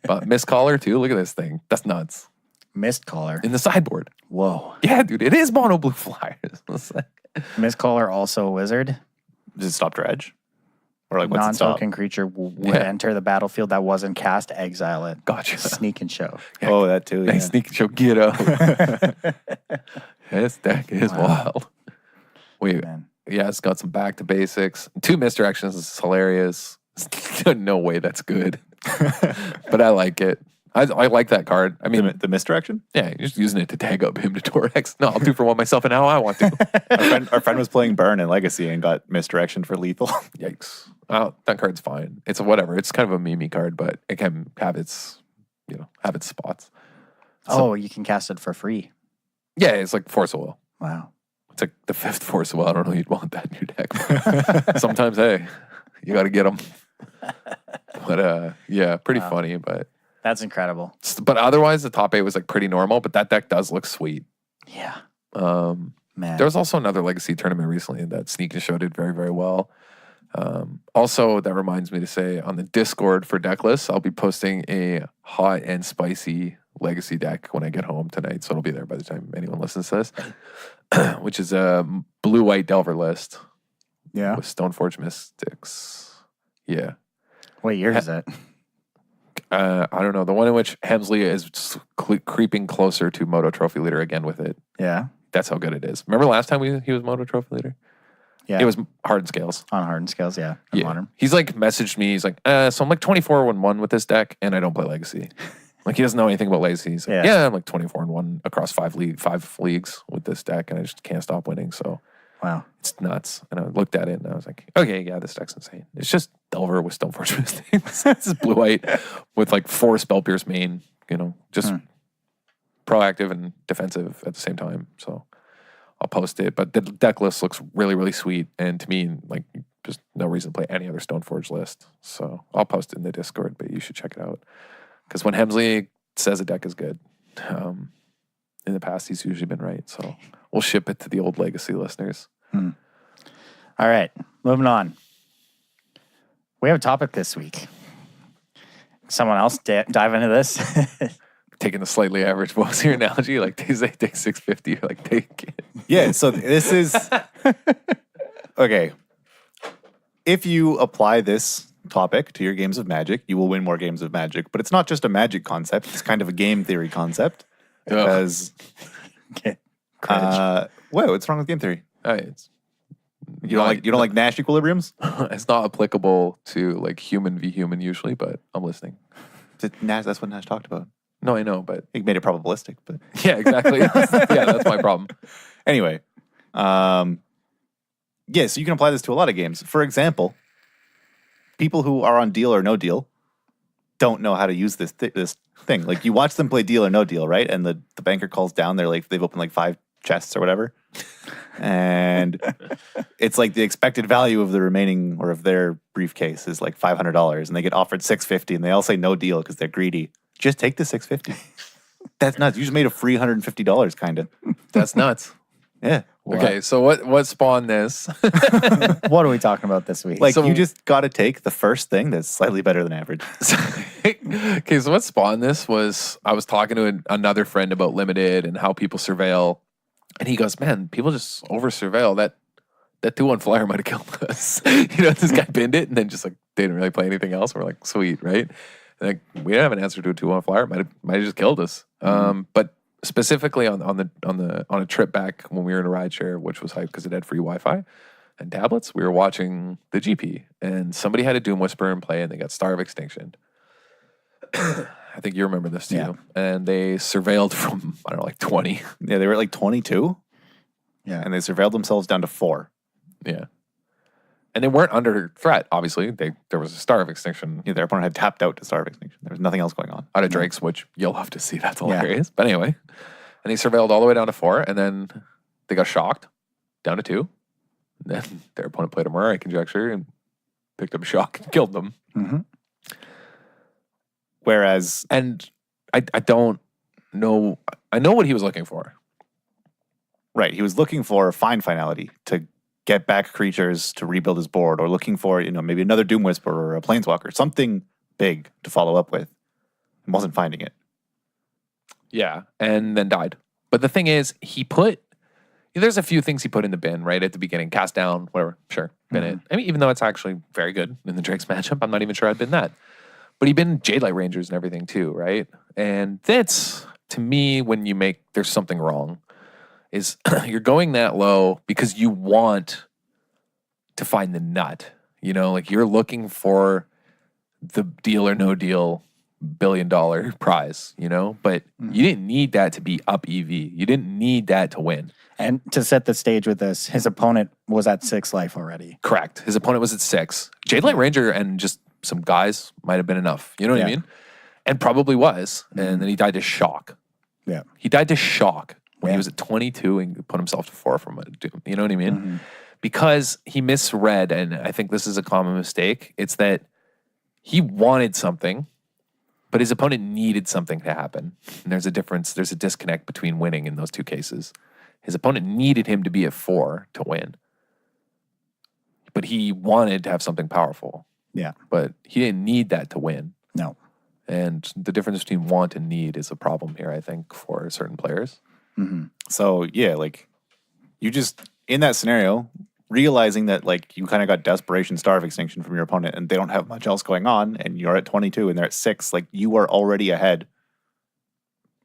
S2: But Mist Caller too. Look at this thing. That's nuts.
S1: Mist Caller.
S2: In the sideboard.
S1: Whoa.
S2: Yeah, dude. It is mono blue flyers.
S1: Mist Caller also a wizard.
S3: Does it stop dredge? Or like what's it stop?
S1: Non-token creature would enter the battlefield that wasn't cast, exile it.
S2: Gotcha.
S1: Sneak and show.
S2: Yeah.
S3: Oh, that too.
S2: Nice
S3: Yeah.
S2: sneak and show. Get up. This deck is wild. Wait.
S1: Man.
S2: Yeah, it's got some back to basics. 2 misdirections is hilarious. No way that's good. But I like it. I like that card. I mean,
S3: The misdirection?
S2: yeah, you're just using it to tag up him to Torex. No, I'll do for one myself and how I want to.
S3: Our friend was playing Burn in Legacy and got misdirection for lethal.
S2: Yikes. That card's fine. It's whatever. It's kind of a meme card, but it can have its, have its spots.
S1: You can cast it for free.
S2: Yeah, it's like Force of Will.
S1: Wow.
S2: It's like the 5th Force of Will. I don't know you'd want that in your deck. Sometimes, hey, you got to get them. But yeah, pretty funny, but.
S1: That's incredible.
S2: But otherwise, the top 8 was like pretty normal. But that deck does look sweet.
S1: Yeah.
S2: Man, there was also another Legacy tournament recently that Sneak and Show did very, very well. Also, that reminds me to say on the Discord for deck lists, I'll be posting a hot and spicy Legacy deck when I get home tonight. So it'll be there by the time anyone listens to this, which is a blue-white Delver list.
S1: Yeah.
S2: With Stoneforge Mystics. Yeah.
S1: What year is it?
S2: I don't know. The one in which Hemsley is creeping closer to Moto Trophy Leader again with it.
S1: Yeah.
S2: That's how good it is. Remember last time he was Moto Trophy Leader?
S1: Yeah.
S2: It was Hardened Scales.
S1: On Hardened Scales, yeah. Modern.
S2: He's like messaged me. He's like, so I'm like 24-1 with this deck, and I don't play Legacy. Like he doesn't know anything about Legacy. He's like, I'm like 24-1 across 5 leagues with this deck, and I just can't stop winning. So
S1: Wow.
S2: it's nuts. And I looked at it and I was like, okay, yeah, this deck's insane. It's just Delver with Stoneforge Mystics. It's just blue-white with like 4 Spell Pierce main, just proactive and defensive at the same time. So I'll post it. But the deck list looks really, really sweet. And to me, like, just no reason to play any other Stoneforge list. So I'll post it in the Discord, but you should check it out. Because when Hemsley says a deck is good, in the past, he's usually been right. So we'll ship it to the old Legacy listeners.
S1: All right. Moving on. We have a topic this week. Someone else dive into this?
S2: Taking the slightly average Bozier analogy, like they say take 650, you're like, take it.
S3: Yeah, so this is okay. If you apply this topic to your games of Magic, you will win more games of Magic. But it's not just a Magic concept; it's kind of a game theory concept. Because,
S1: Okay.
S3: what's wrong with game theory?
S2: It's
S3: You don't like Nash equilibriums?
S2: it's not applicable to like human v human usually, but I'm listening.
S3: That's what Nash talked about.
S2: No, I know, but
S3: He made it probabilistic, but
S2: yeah, exactly. Yeah, that's my problem.
S3: anyway, so you can apply this to a lot of games. For example, people who are on Deal or No Deal don't know how to use this thing. Like you watch them play Deal or No Deal, right? And the banker calls down. They're like they've opened like 5 chests or whatever. And it's like the expected value of the remaining or of their briefcase is like $500, and they get offered $650, and they all say no deal because they're greedy. Just take the $650. That's nuts. You just made a free $150, kind of.
S2: That's nuts.
S3: Yeah.
S2: Okay, so what spawned this?
S1: What are we talking about this week?
S3: Like, so, you just got to take the first thing that's slightly better than average.
S2: Okay, so what spawned this was I was talking to another friend about limited and how people surveil, and he goes, "Man, people just over surveil. That 2-1 flyer might have killed us." This guy binned it and then just like didn't really play anything else. We're like, sweet, right? And like, we didn't have an answer to a 2-1 flyer. Might have just killed us. But specifically on a trip back when we were in a rideshare, which was hype because it had free Wi-Fi and tablets, we were watching the GP, and somebody had a Doom Whisperer in play, and they got Star of Extinction. I think you remember this too. Yeah. And they surveilled from, I don't know, like 20.
S3: Yeah, they were at like 22.
S1: Yeah.
S3: And they surveilled themselves down to 4.
S2: Yeah. And they weren't under threat, obviously. There was a Star of Extinction.
S3: Yeah, their opponent had tapped out to Star of Extinction. There was nothing else going on.
S2: Out of Drake's, which you'll have to see. That's hilarious. Yeah. But anyway, and they surveilled all the way down to 4, and then they got shocked down to 2. And then their opponent played a Mirai Conjecture and picked up a shock and killed them.
S1: Mm-hmm.
S3: Whereas...
S2: And I don't know... I know what he was looking for.
S3: Right. He was looking for fine finality to get back creatures to rebuild his board, or looking for, maybe another Doom Whisperer or a Planeswalker, something big to follow up with, and wasn't finding it.
S2: Yeah, and then died. But the thing is, there's a few things he put in the bin, right, at the beginning. Cast down, whatever, sure, bin it. I mean, even though it's actually very good in the Drake's matchup, I'm not even sure I'd bin that. But he bin Jade Light Rangers and everything too, right? And that's, to me, when there's something wrong, is you're going that low because you want to find the nut. Like you're looking for the deal or no deal $1 billion prize, but you didn't need that to be up EV. You didn't need that to win.
S1: And to set the stage with this, his opponent was at 6 life already.
S2: Correct. His opponent was at 6. Jade Light Ranger and just some guys might have been enough. You know what I mean? And probably was. And then he died to shock.
S1: Yeah.
S2: He died to shock. When he was at 22 and put himself to 4 from a Doom. You know what I mean? Mm-hmm. Because he misread, and I think this is a common mistake, it's that he wanted something, but his opponent needed something to happen. And there's a difference, there's a disconnect between winning in those two cases. His opponent needed him to be at 4 to win. But he wanted to have something powerful.
S1: Yeah.
S2: But he didn't need that to win.
S1: No.
S2: And the difference between want and need is a problem here, I think, for certain players.
S3: Mm-hmm. So, yeah, like, you just, in that scenario, realizing that, like, you kind of got desperation Star of Extinction from your opponent and they don't have much else going on, and you're at 22 and they're at 6, like, you are already ahead.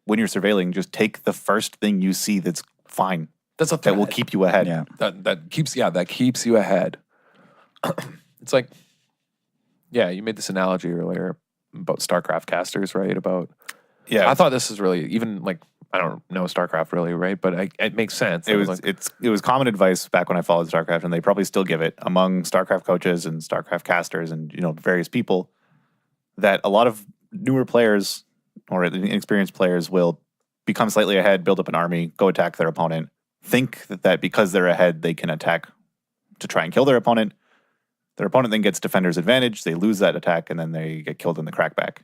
S3: When you're surveilling, just take the first thing you see that's fine.
S2: That's a
S3: that will keep you ahead.
S1: Yeah.
S2: That keeps you ahead. It's like, yeah, you made this analogy earlier about Starcraft Casters, right? I thought this is really, even like, I don't know StarCraft really, right? But it makes sense.
S3: It was common advice back when I followed StarCraft, and they probably still give it among StarCraft coaches and StarCraft casters and various people, that a lot of newer players or inexperienced players will become slightly ahead, build up an army, go attack their opponent, think that because they're ahead they can attack to try and kill their opponent. Their opponent then gets defender's advantage, they lose that attack, and then they get killed in the crackback.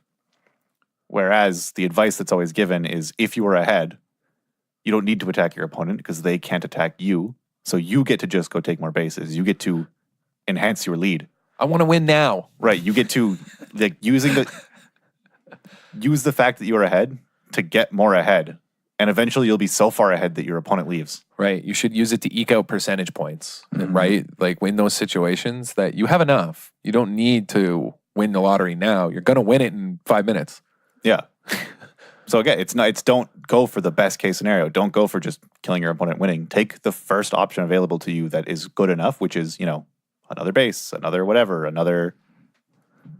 S3: Whereas the advice that's always given is, if you are ahead, you don't need to attack your opponent because they can't attack you. So you get to just go take more bases. You get to enhance your lead.
S2: I want to win now.
S3: Right. You get to use the fact that you're ahead to get more ahead. And eventually you'll be so far ahead that your opponent leaves.
S2: Right. You should use it to eke out percentage points, right? Like, in those situations that you have enough. You don't need to win the lottery now. You're going to win it in 5 minutes.
S3: Yeah. So again, it's don't go for the best case scenario. Don't go for just killing your opponent, winning. Take the first option available to you that is good enough, which is, another base, another whatever,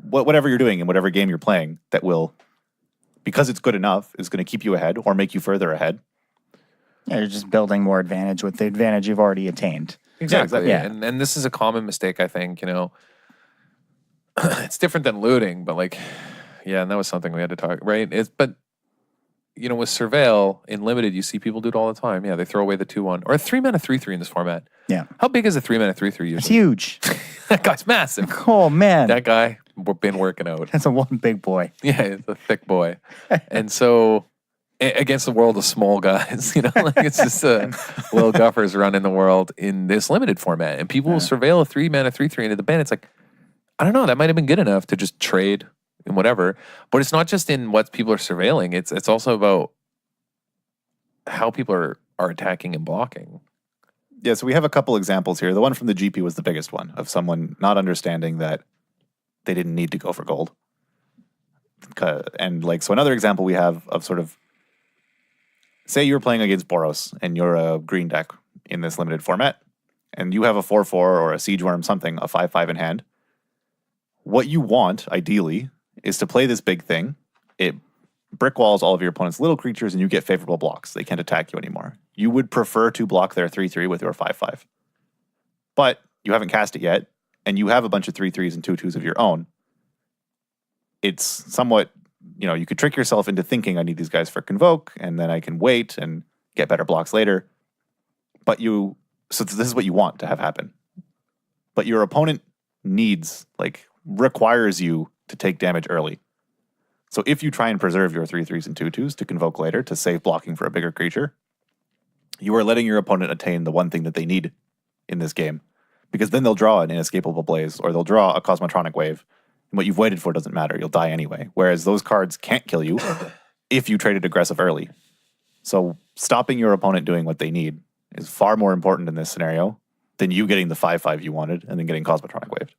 S3: whatever you're doing in whatever game you're playing, that will, because it's good enough, is going to keep you ahead or make you further ahead.
S1: Yeah, you're just building more advantage with the advantage you've already attained.
S2: Exactly. Yeah. And this is a common mistake, I think, it's different than looting, but like, yeah, and that was something we had to talk, right? But with Surveil in Limited, you see people do it all the time. Yeah, they throw away the 2-1 or a 3-mana 3/3 in this format.
S1: Yeah.
S2: How big is a 3-mana 3/3 usually?
S1: It's huge.
S2: That guy's massive.
S1: Oh, man.
S2: That guy, we've been working out.
S1: That's a one big boy.
S2: Yeah, it's a thick boy. And so against the world of small guys, like it's just little guffers running the world in this Limited format. And people will surveil a 3-mana 3/3 into the bin. It's like, I don't know, that might have been good enough to just trade and whatever. But it's not just in what people are surveilling. It's also about how people are attacking and blocking.
S3: Yeah, so we have a couple examples here. The one from the GP was the biggest one of someone not understanding that they didn't need to go for gold. And so another example we have of sort of, say you're playing against Boros and you're a green deck in this Limited format, and you have a 4/4 or a Siege Worm something, a 5/5 in hand. What you want, ideally, is to play this big thing. It brick walls all of your opponent's little creatures and you get favorable blocks. They can't attack you anymore. You would prefer to block their 3/3 with your 5/5. But you haven't cast it yet, and you have a bunch of 3/3s and 2/2s of your own. It's somewhat, you could trick yourself into thinking I need these guys for Convoke, and then I can wait and get better blocks later. So this is what you want to have happen. But your opponent requires you to take damage early. So if you try and preserve your 3/3s and 2/2s to Convoke later to save blocking for a bigger creature, you are letting your opponent attain the one thing that they need in this game. Because then they'll draw an Inescapable Blaze, or they'll draw a Cosmotronic Wave. And what you've waited for doesn't matter. You'll die anyway. Whereas those cards can't kill you if you traded aggressive early. So stopping your opponent doing what they need is far more important in this scenario than you getting the 5/5 you wanted and then getting Cosmotronic Waved.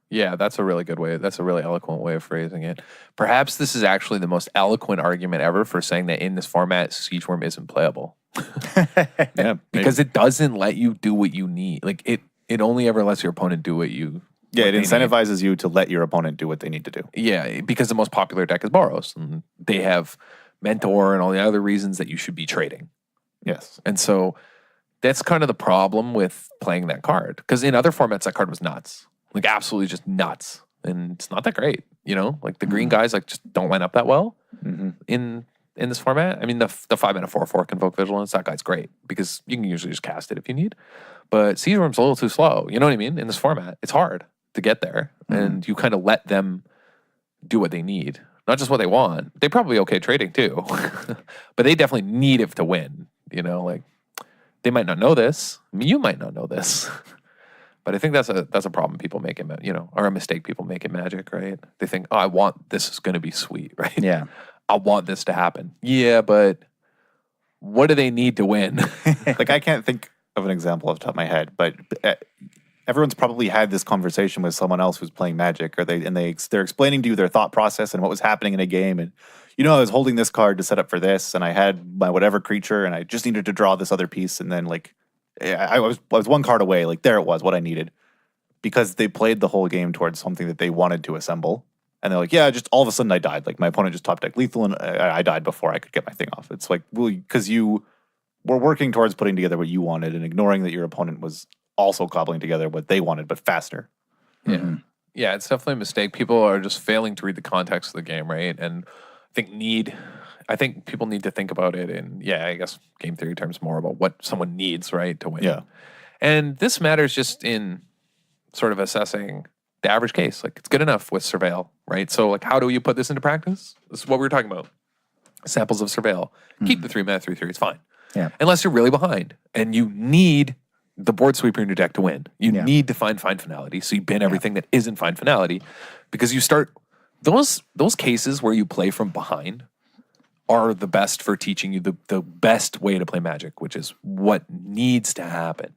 S2: Yeah, that's a really good way. That's a really eloquent way of phrasing it. Perhaps this is actually the most eloquent argument ever for saying that in this format, Siege Worm isn't playable.
S3: Yeah,
S2: because it doesn't let you do what you need. Like it only ever lets your opponent do what you.
S3: Yeah, it incentivizes you to let your opponent do what they need to do.
S2: Yeah, because the most popular deck is Boros, and they have Mentor and all the other reasons that you should be trading.
S3: Yes,
S2: and so that's kind of the problem with playing that card. Because in other formats, that card was nuts. Like absolutely just nuts. And it's not that great, Like the green guys just don't line up that well in this format. I mean, the 5-mana 4/4 Convoke Vigilance, that guy's great because you can usually just cast it if you need. But Siege Worm's a little too slow, you know what I mean? In this format, it's hard to get there. And you kind of let them do what they need. Not just what they want. They're probably okay trading too. But they definitely need it to win, They might not know this. I mean, you might not know this. But I think that's a problem people make in, or a mistake people make in Magic, right? They think, I want this is going to be sweet, right?
S1: Yeah.
S2: I want this to happen. Yeah, but what do they need to win?
S3: I can't think of an example off the top of my head, but everyone's probably had this conversation with someone else who's playing Magic, or they're explaining to you their thought process and what was happening in a game, and I was holding this card to set up for this, and I had my whatever creature, and I just needed to draw this other piece, and then I was one card away. There it was, what I needed, because they played the whole game towards something that they wanted to assemble, and they're like, yeah, just all of a sudden I died. My opponent just top deck lethal, and I died before I could get my thing off. It's because you were working towards putting together what you wanted and ignoring that your opponent was also cobbling together what they wanted, but faster.
S2: Yeah. Mm-hmm. Yeah, it's definitely a mistake. People are just failing to read the context of the game, right? And I think people need to think about it in, I guess game theory terms more about what someone needs, right, to win.
S3: Yeah.
S2: And this matters just in sort of assessing the average case. It's good enough with Surveil, right? So how do you put this into practice? This is what we were talking about. Samples of Surveil. Keep the 3-mana 3/3, it's fine.
S1: Yeah.
S2: Unless you're really behind and you need the board sweeper in your deck to win. You need to find finality, so you bin everything that isn't find finality, because you start those cases where you play from behind are the best for teaching you the best way to play Magic, which is what needs to happen.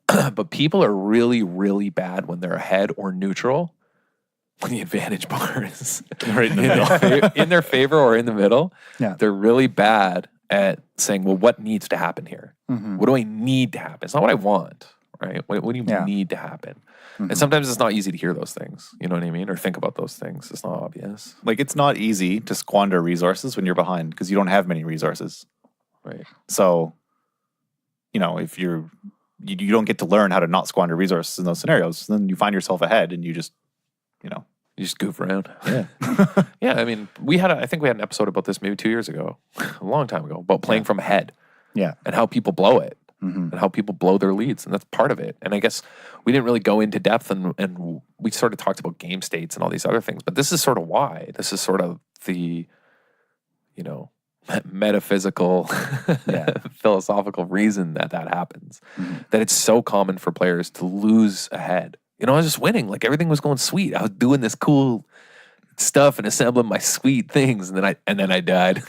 S2: But people are really, really bad when they're ahead or neutral, when the advantage bar is
S3: right in the middle.
S2: in their favor or in the middle.
S1: Yeah.
S2: They're really bad at saying, well, what needs to happen here? What do I need to happen? It's not what I want, right? What do you need to happen? And sometimes it's not easy to hear those things, you know what I mean? Or think about those things. It's not obvious.
S3: It's not easy to squander resources when you're behind because you don't have many resources.
S2: Right.
S3: So, if you don't get to learn how to not squander resources in those scenarios, then you find yourself ahead and you just,
S2: You just goof around.
S3: Yeah.
S2: Yeah, I mean, I think we had an episode about this maybe 2 years ago, a long time ago, about playing from ahead.
S1: Yeah.
S2: And how people blow it. And how people blow their leads. And that's part of it. And I guess we didn't really go into depth and we sort of talked about game states and all these other things. But this is sort of why. This is sort of the, metaphysical, philosophical reason that happens. That it's so common for players to lose ahead. I was just winning. Like everything was going sweet. I was doing this cool stuff and assembling my sweet things. And then I died,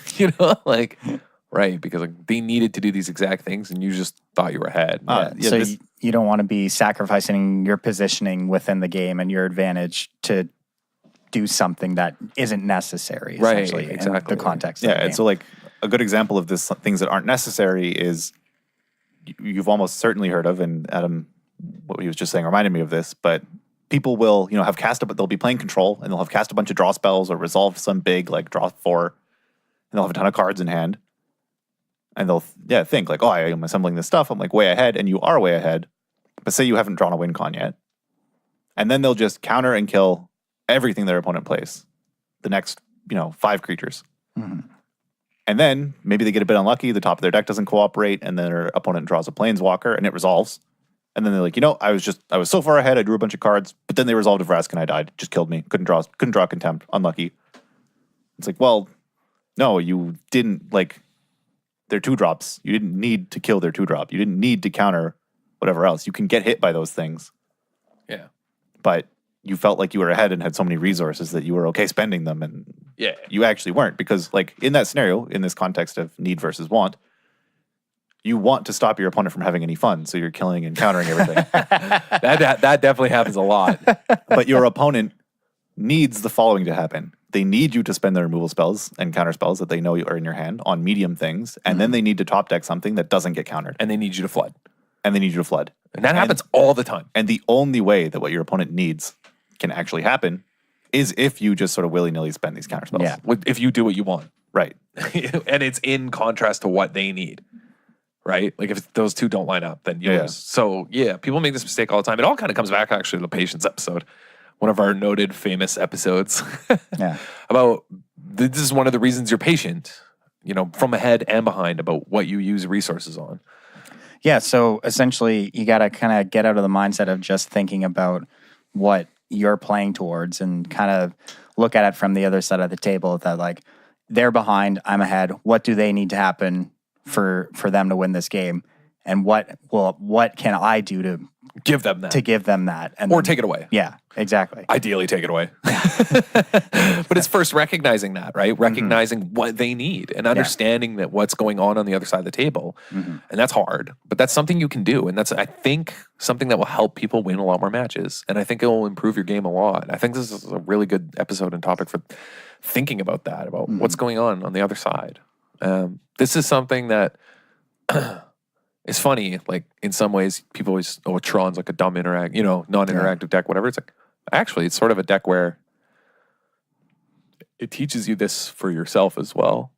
S2: Right, because they needed to do these exact things, and you just thought you were ahead.
S1: So you don't want to be sacrificing your positioning within the game and your advantage to do something that isn't necessary, essentially,
S2: exactly.
S1: in the context
S3: Yeah,
S1: of the game.
S3: and so like a good example of this, things that aren't necessary is you've almost certainly heard of, and Adam, what he was just saying reminded me of this, but people will, have they'll be playing control, and they'll have cast a bunch of draw spells or resolve some big, like draw 4, and they'll have a ton of cards in hand. And they'll think like, oh, I am assembling this stuff. I'm like way ahead, and you are way ahead. But say you haven't drawn a win con yet. And then they'll just counter and kill everything their opponent plays. The next, 5 creatures. And then maybe they get a bit unlucky. The top of their deck doesn't cooperate, and then their opponent draws a planeswalker, and it resolves. And then they're like, I was so far ahead, I drew a bunch of cards, but then they resolved a Vrask and I died. Just killed me. Couldn't draw Contempt. Unlucky. It's like, well, no, you didn't their 2-drops. You didn't need to kill their 2-drop. You didn't need to counter whatever else. You can get hit by those things.
S2: Yeah.
S3: But you felt like you were ahead and had so many resources that you were okay spending them, and you actually weren't, because in that scenario, in this context of need versus want, you want to stop your opponent from having any fun, so you're killing and countering everything.
S2: that definitely happens a lot.
S3: But your opponent needs the following to happen. They need you to spend their removal spells and counter spells that they know are in your hand on medium things, and then they need to top deck something that doesn't get countered.
S2: And they need you to flood.
S3: And
S2: that happens all the time.
S3: And the only way that what your opponent needs can actually happen is if you just sort of willy-nilly spend these counter spells.
S2: Yeah, if you do what you want.
S3: Right.
S2: And it's in contrast to what they need. Right? Like if those two don't line up, then you lose. So people make this mistake all the time. It all kind of comes back actually to the patience episode. One of our noted famous episodes about this is one of the reasons you're patient, from ahead and behind, about what you use resources on.
S1: Yeah, so essentially you got to kind of get out of the mindset of just thinking about what you're playing towards and kind of look at it from the other side of the table, that they're behind, I'm ahead. What do they need to happen for them to win this game? And what can I do to
S2: give them that?
S1: And
S2: or take it away.
S1: Yeah, exactly.
S2: Ideally take it away. But it's first recognizing that, right? Recognizing what they need and understanding that what's going on the other side of the table. And that's hard, but that's something you can do. And that's, I think, something that will help people win a lot more matches. And I think it will improve your game a lot. I think this is a really good episode and topic for thinking about that, about what's going on the other side. This is something that... It's funny, in some ways, people always, Tron's like a dumb non-interactive deck, whatever. It's actually, it's sort of a deck where it teaches you this for yourself as well.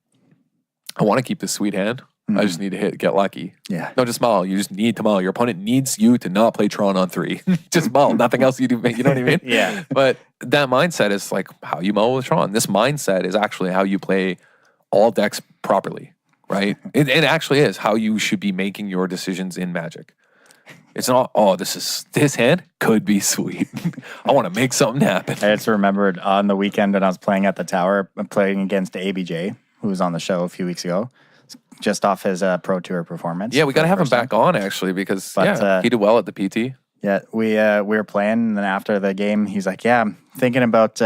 S2: I want to keep this sweet hand. I just need to get lucky.
S1: Yeah.
S2: No, just mull. You just need to mull. Your opponent needs you to not play Tron on 3. Just mull. Nothing else you do. You know what I mean?
S1: Yeah.
S2: But that mindset is how you mull with Tron. This mindset is actually how you play all decks properly. Right? It actually is how you should be making your decisions in Magic. It's not, this hand could be sweet. I want to make something happen.
S1: I just remembered on the weekend when I was playing at the Tower, playing against ABJ, who was on the show a few weeks ago, just off his Pro Tour performance.
S2: Yeah, we got to have him back on, actually, because he did well at the PT.
S1: Yeah, we were playing, and then after the game, he's like, I'm thinking about...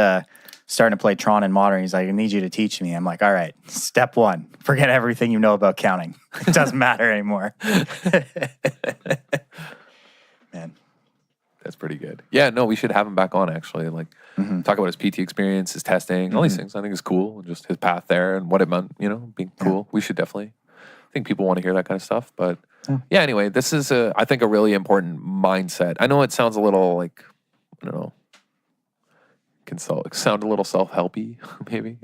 S1: starting to play Tron in Modern. He's like, I need you to teach me. I'm like, all right, step 1, forget everything you know about counting. It doesn't matter anymore. Man.
S2: That's pretty good. Yeah, no, we should have him back on, actually. Talk about his PT experience, his testing, all these things. I think is cool. Just his path there and what it meant, being cool. We should definitely, I think people want to hear that kind of stuff. But anyway, this is, I think, a really important mindset. I know it sounds a little I don't know, can sound a little self-helpy, maybe,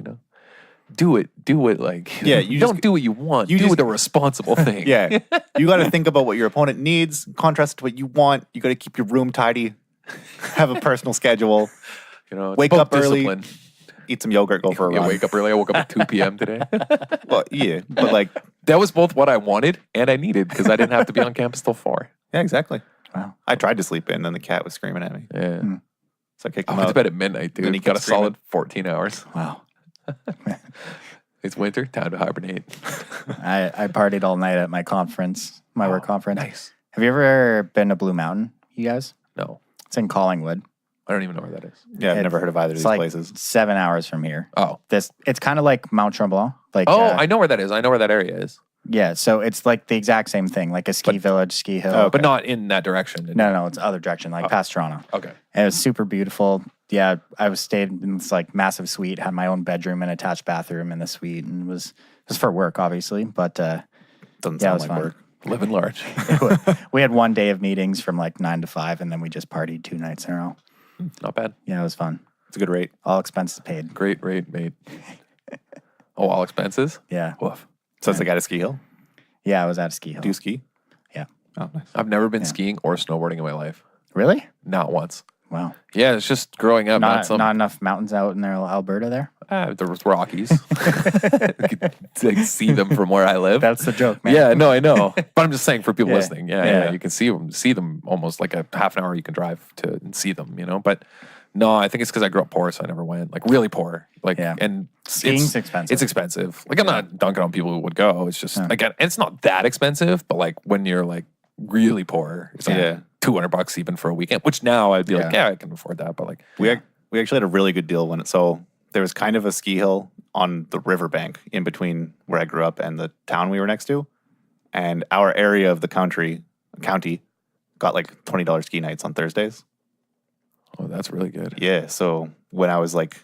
S2: Do it you don't do what you want. You do the responsible thing.
S3: Yeah. You got to think about what your opponent needs, contrast to what you want. You got to keep your room tidy, have a personal schedule.
S2: You know, it's
S3: Wake
S2: both
S3: up early.
S2: discipline.
S3: Eat some yogurt, go for a
S2: Yeah,
S3: run.
S2: wake up early. I woke up at 2 p.m. today.
S3: Well, yeah, but like,
S2: That was both what I wanted and I needed because I didn't have to be on campus till 4.
S3: yeah, exactly.
S1: Wow.
S3: I tried to sleep in, and the cat was screaming at me.
S2: Yeah.
S3: So I kicked
S2: I
S3: him
S2: went to
S3: out.
S2: bed at midnight, dude.
S3: Then he
S2: Got a
S3: kept screaming.
S2: solid 14 hours.
S1: Wow.
S2: It's winter. Time to hibernate.
S1: I partied all night at my conference, my work conference.
S2: Nice.
S1: Have you ever been to Blue Mountain, you guys?
S2: No.
S1: It's in Collingwood.
S2: I don't even know where that is.
S3: Yeah, I've never heard of either of
S1: It's
S3: these
S1: like
S3: places.
S1: 7 hours from here.
S2: Oh.
S1: It's kind of like Mount Tremblant. Like
S2: I know where that is. I know where that area is.
S1: yeah, so it's like the exact same thing, like a ski village, ski hill.
S3: Oh,
S2: But not in that direction.
S1: No, it's other direction, like past Toronto.
S2: Okay.
S1: And it was super beautiful. Yeah, I was stayed in this like massive suite, had my own bedroom and attached bathroom in the suite, and it was for work, obviously. But
S3: Doesn't
S1: yeah, it
S3: sound
S1: was
S3: like
S1: fun.
S3: work.
S2: Living large.
S1: We had one day of meetings from like 9 to 5, and then we just partied 2 nights in a row.
S2: Not bad.
S1: Yeah, it was fun.
S3: It's a good rate.
S1: All expenses paid.
S2: Great rate, mate. Oh, all expenses?
S1: Yeah,
S2: Woof.
S3: So it's like at a ski hill.
S1: yeah, I was at a ski hill.
S3: Do you ski?
S1: Yeah.
S3: Oh, nice.
S2: I've never been skiing or snowboarding in my life.
S1: Really?
S2: Not once.
S1: Wow.
S2: Yeah, it's just growing up.
S1: Not enough mountains out in there, Alberta. There.
S2: There was Rockies. You could like, see them from where I live.
S1: That's the joke, man.
S2: Yeah, no, I know. But I'm just saying for people
S1: Yeah.
S2: listening, yeah,
S1: Yeah.
S2: you can see them almost like a half an hour you can drive to and see them, you know. But no, I think it's because I grew up poor, so I never went. Like really poor. Like
S1: Yeah.
S2: and
S1: Skiing's expensive.
S2: It's expensive. Like I'm not dunking on people who would go. It's just again, it's not that expensive, but like when you're like really poor, it's like
S3: Yeah.
S2: $200 even for a weekend. Which now I'd be like,
S1: Yeah.
S2: yeah, I can afford that. But like,
S3: We actually had a really good deal so there was kind of a ski hill on the riverbank in between where I grew up and the town we were next to, and our area of the county got like $20 ski nights on Thursdays.
S2: oh, that's really good.
S3: Yeah, so when I was like,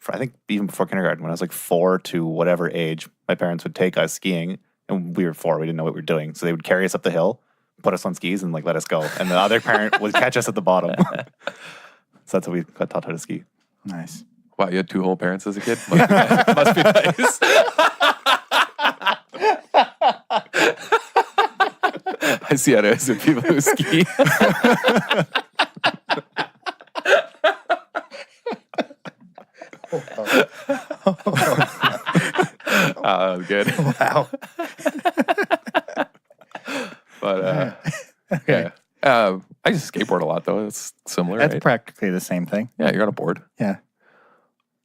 S3: I think even before kindergarten, when I was like 4 to whatever age, my parents would take us skiing, and we were 4, we didn't know what we were doing, so they would carry us up the hill, put us on skis, and like let us go, and the other parent would catch us at the bottom. So that's how we got taught how to ski.
S1: Nice.
S2: Wow, you had 2 whole parents as a kid? Must be nice. I see how it is with people who ski. That was good.
S1: Wow.
S2: But yeah. I just skateboard a lot though. It's similar,
S1: That's
S2: right?
S1: practically the same thing.
S2: Yeah, you're on a board.
S1: Yeah.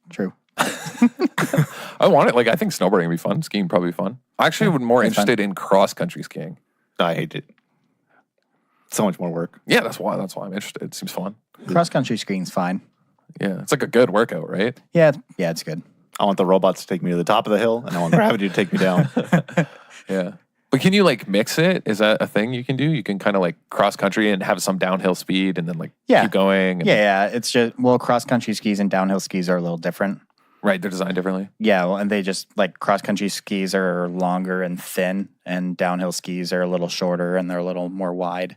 S1: True.
S2: I want it. Like, I think snowboarding would be fun. Skiing probably be fun. I actually would more
S1: it's fun.
S2: interested in cross country skiing.
S3: I hate it. So much more work.
S2: Yeah, that's why I'm interested. It seems fun.
S1: Cross country skiing's fine.
S2: Yeah, it's like a good workout, right?
S1: Yeah, it's good.
S3: I want the robots to take me to the top of the hill, and I want gravity to take me down.
S2: Yeah. But can you like mix it? Is that a thing you can do? You can kind of like cross country and have some downhill speed and then like
S1: Yeah.
S2: keep going. And,
S1: Yeah, it's just cross country skis and downhill skis are a little different.
S2: Right, they're designed differently.
S1: Yeah, well, and they just like cross country skis are longer and thin, and downhill skis are a little shorter and they're a little more wide.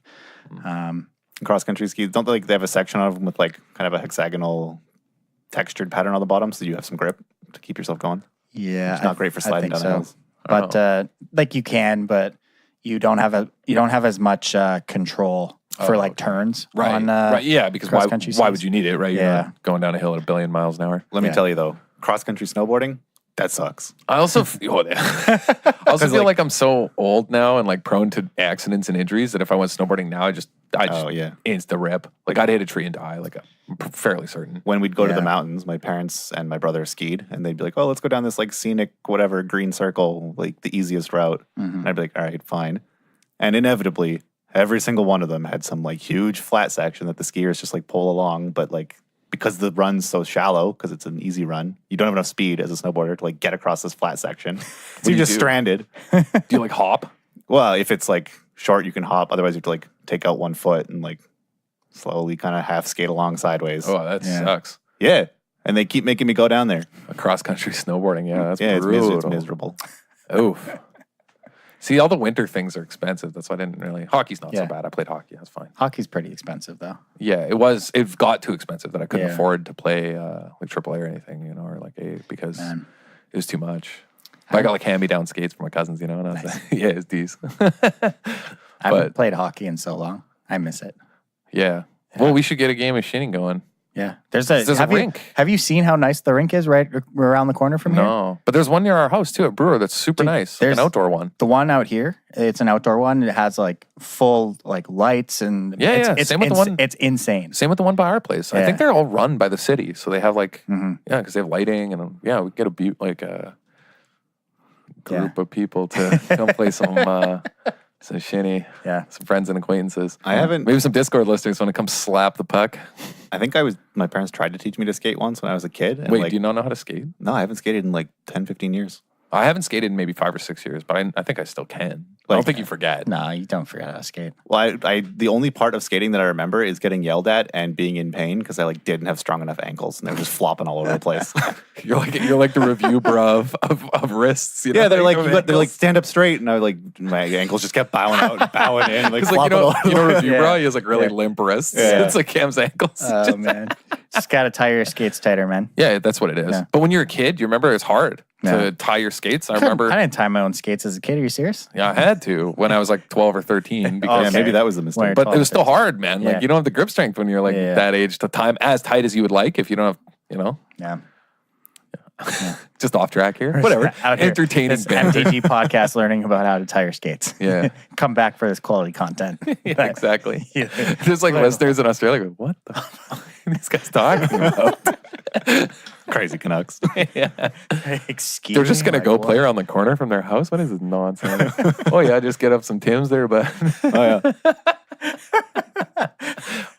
S3: Cross country skis, don't they have a section of them with like kind of a hexagonal textured pattern on the bottom, so you have some grip to keep yourself going?
S1: Yeah,
S3: It's not great for sliding down
S1: so.
S3: hills.
S1: But like you can, but you don't have as much control for like turns.
S2: Right.
S1: On,
S2: right. Yeah, because why
S1: cross-country
S2: would
S1: skis.
S2: you need it, right? You're
S1: Yeah.
S2: not going down a hill at 1 billion miles an hour.
S3: Let me
S1: Yeah.
S3: tell you though, cross country snowboarding, that sucks.
S2: I also feel like I'm so old now and like prone to accidents and injuries that if I went snowboarding now, I just
S3: Oh, yeah.
S2: insta rip. Like I'd hit a tree and die. Like I'm fairly certain.
S3: When we'd go to the
S1: Yeah.
S3: mountains, my parents and my brother skied, and they'd be like, "Oh, let's go down this like scenic whatever green circle, like the easiest route." And I'd be like, "All right, fine." And inevitably, every single one of them had some like huge flat section that the skiers just like pull along, but like because the run's so shallow, because it's an easy run, you don't have enough speed as a snowboarder to like get across this flat section. So
S2: do
S3: you're
S2: you
S3: just
S2: do?
S3: stranded.
S2: Do you like hop?
S3: Well, if it's like short, you can hop. Otherwise, you have to like take out one foot and like slowly kind of half skate along sideways.
S2: Oh, that
S1: Yeah.
S2: sucks.
S3: Yeah. And they keep making me go down there.
S2: A cross country snowboarding. Yeah, that's
S3: Yeah,
S2: brutal.
S3: it's miserable.
S2: Oof. See, all the winter things are expensive. That's why I didn't really. Hockey's not so
S1: Yeah.
S2: bad. I played hockey. That's fine.
S1: Hockey's pretty expensive though.
S2: Yeah, it was. It got too expensive that I couldn't
S1: Yeah.
S2: afford to play like AAA or anything, you know, or like A because
S1: Man.
S2: it was too much. But I got like hand-me-down skates from my cousins, you know, and I was like, yeah, it's these.
S1: I haven't
S2: But-
S1: played hockey in so long. I miss it.
S2: Yeah. Well, we should get a game of shinning going.
S1: Yeah.
S2: There's a rink.
S1: Have you seen how nice the rink is right around the corner from here?
S2: No. But there's one near our house too, at Brewer, that's super nice. Like an outdoor one.
S1: The one out here, it's an outdoor one. It has like full like lights and it's
S2: same with the one.
S1: It's insane.
S2: Same with the one by our place. I think they're all run by the city, so they have like because they have lighting and we get a group of people to come play some shinny.
S1: Yeah.
S2: Some friends and acquaintances.
S3: I haven't.
S2: Maybe some Discord listeners want to come slap the puck.
S3: I think my parents tried to teach me to skate once when I was a kid. And
S2: Wait, do you not know how to skate?
S3: No, I haven't skated in like 10, 15 years.
S2: I haven't skated in maybe 5 or 6 years, but I think I still can. I don't think you forget.
S1: No, you don't forget how to skate.
S3: Well, the only part of skating that I remember is getting yelled at and being in pain because I like didn't have strong enough ankles and they were just flopping all over the place.
S2: You're like the review bro of wrists. You know?
S3: Yeah, they're like stand up straight, and I was like my ankles just kept bowing out and bowing in, like flopping all over.
S2: Review bro, he has like really limp wrists.
S3: Yeah.
S2: It's like Cam's ankles.
S1: Oh man, just gotta tie your skates tighter, man.
S2: Yeah, that's what it is. Yeah. But when you're a kid, you remember it's hard to tie your skates. I didn't
S1: tie my own skates as a kid. Are you serious?
S2: Yeah, I had to when I was like 12 or 13. Because
S3: maybe that was the mistake.
S2: But it was still hard, man. Like you don't have the grip strength when you're like that age to time as tight as you would like if you don't have,
S1: Yeah.
S2: Just off track here. Whatever. Entertaining.
S1: This MTG podcast learning about how to tie your skates.
S2: Yeah.
S1: Come back for this quality content.
S2: Yeah, exactly. There's like listeners in Australia go, what the fuck are these guys talking about?
S3: Crazy Canucks.
S2: Yeah.
S1: Excuse
S2: They're just
S1: me,
S2: going to go play around the corner from their house? What is this nonsense? Oh, yeah, just get up some Tims there, but.
S3: Oh, yeah.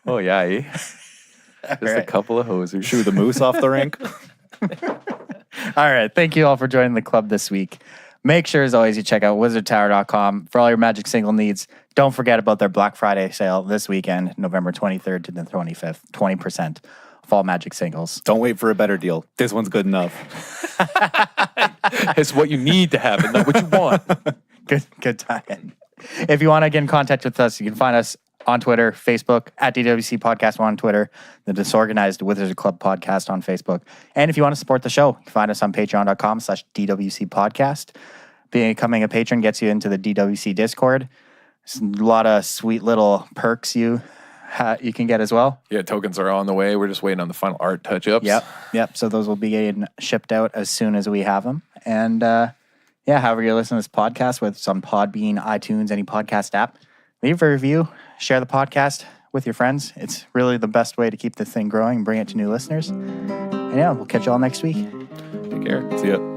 S2: Oh, yeah. Eh? Just a couple of hosers.
S3: Shoo the moose off the rink.
S1: All right. Thank you all for joining the club this week. Make sure, as always, you check out wizardtower.com for all your Magic single needs. Don't forget about their Black Friday sale this weekend, November 23rd to the 25th. 20% off all Magic singles.
S3: Don't wait for a better deal. This one's good enough.
S2: It's what you need to have and not what you want.
S1: Good time. If you want to get in contact with us, you can find us on Twitter, Facebook, at DWC Podcast on Twitter, the Disorganized Wizards Club Podcast on Facebook. And if you want to support the show, you can find us on patreon.com/DWC Podcast. Becoming a patron gets you into the DWC Discord. There's a lot of sweet little perks you can get as well.
S2: Yeah, tokens are on the way. We're just waiting on the final art touch-ups.
S1: Yep. So those will be getting shipped out as soon as we have them. And however you listen to this podcast, whether it's on Podbean, iTunes, any podcast app, leave a review, share the podcast with your friends. It's really the best way to keep this thing growing and bring it to new listeners. And we'll catch you all next week.
S3: Take care. See ya.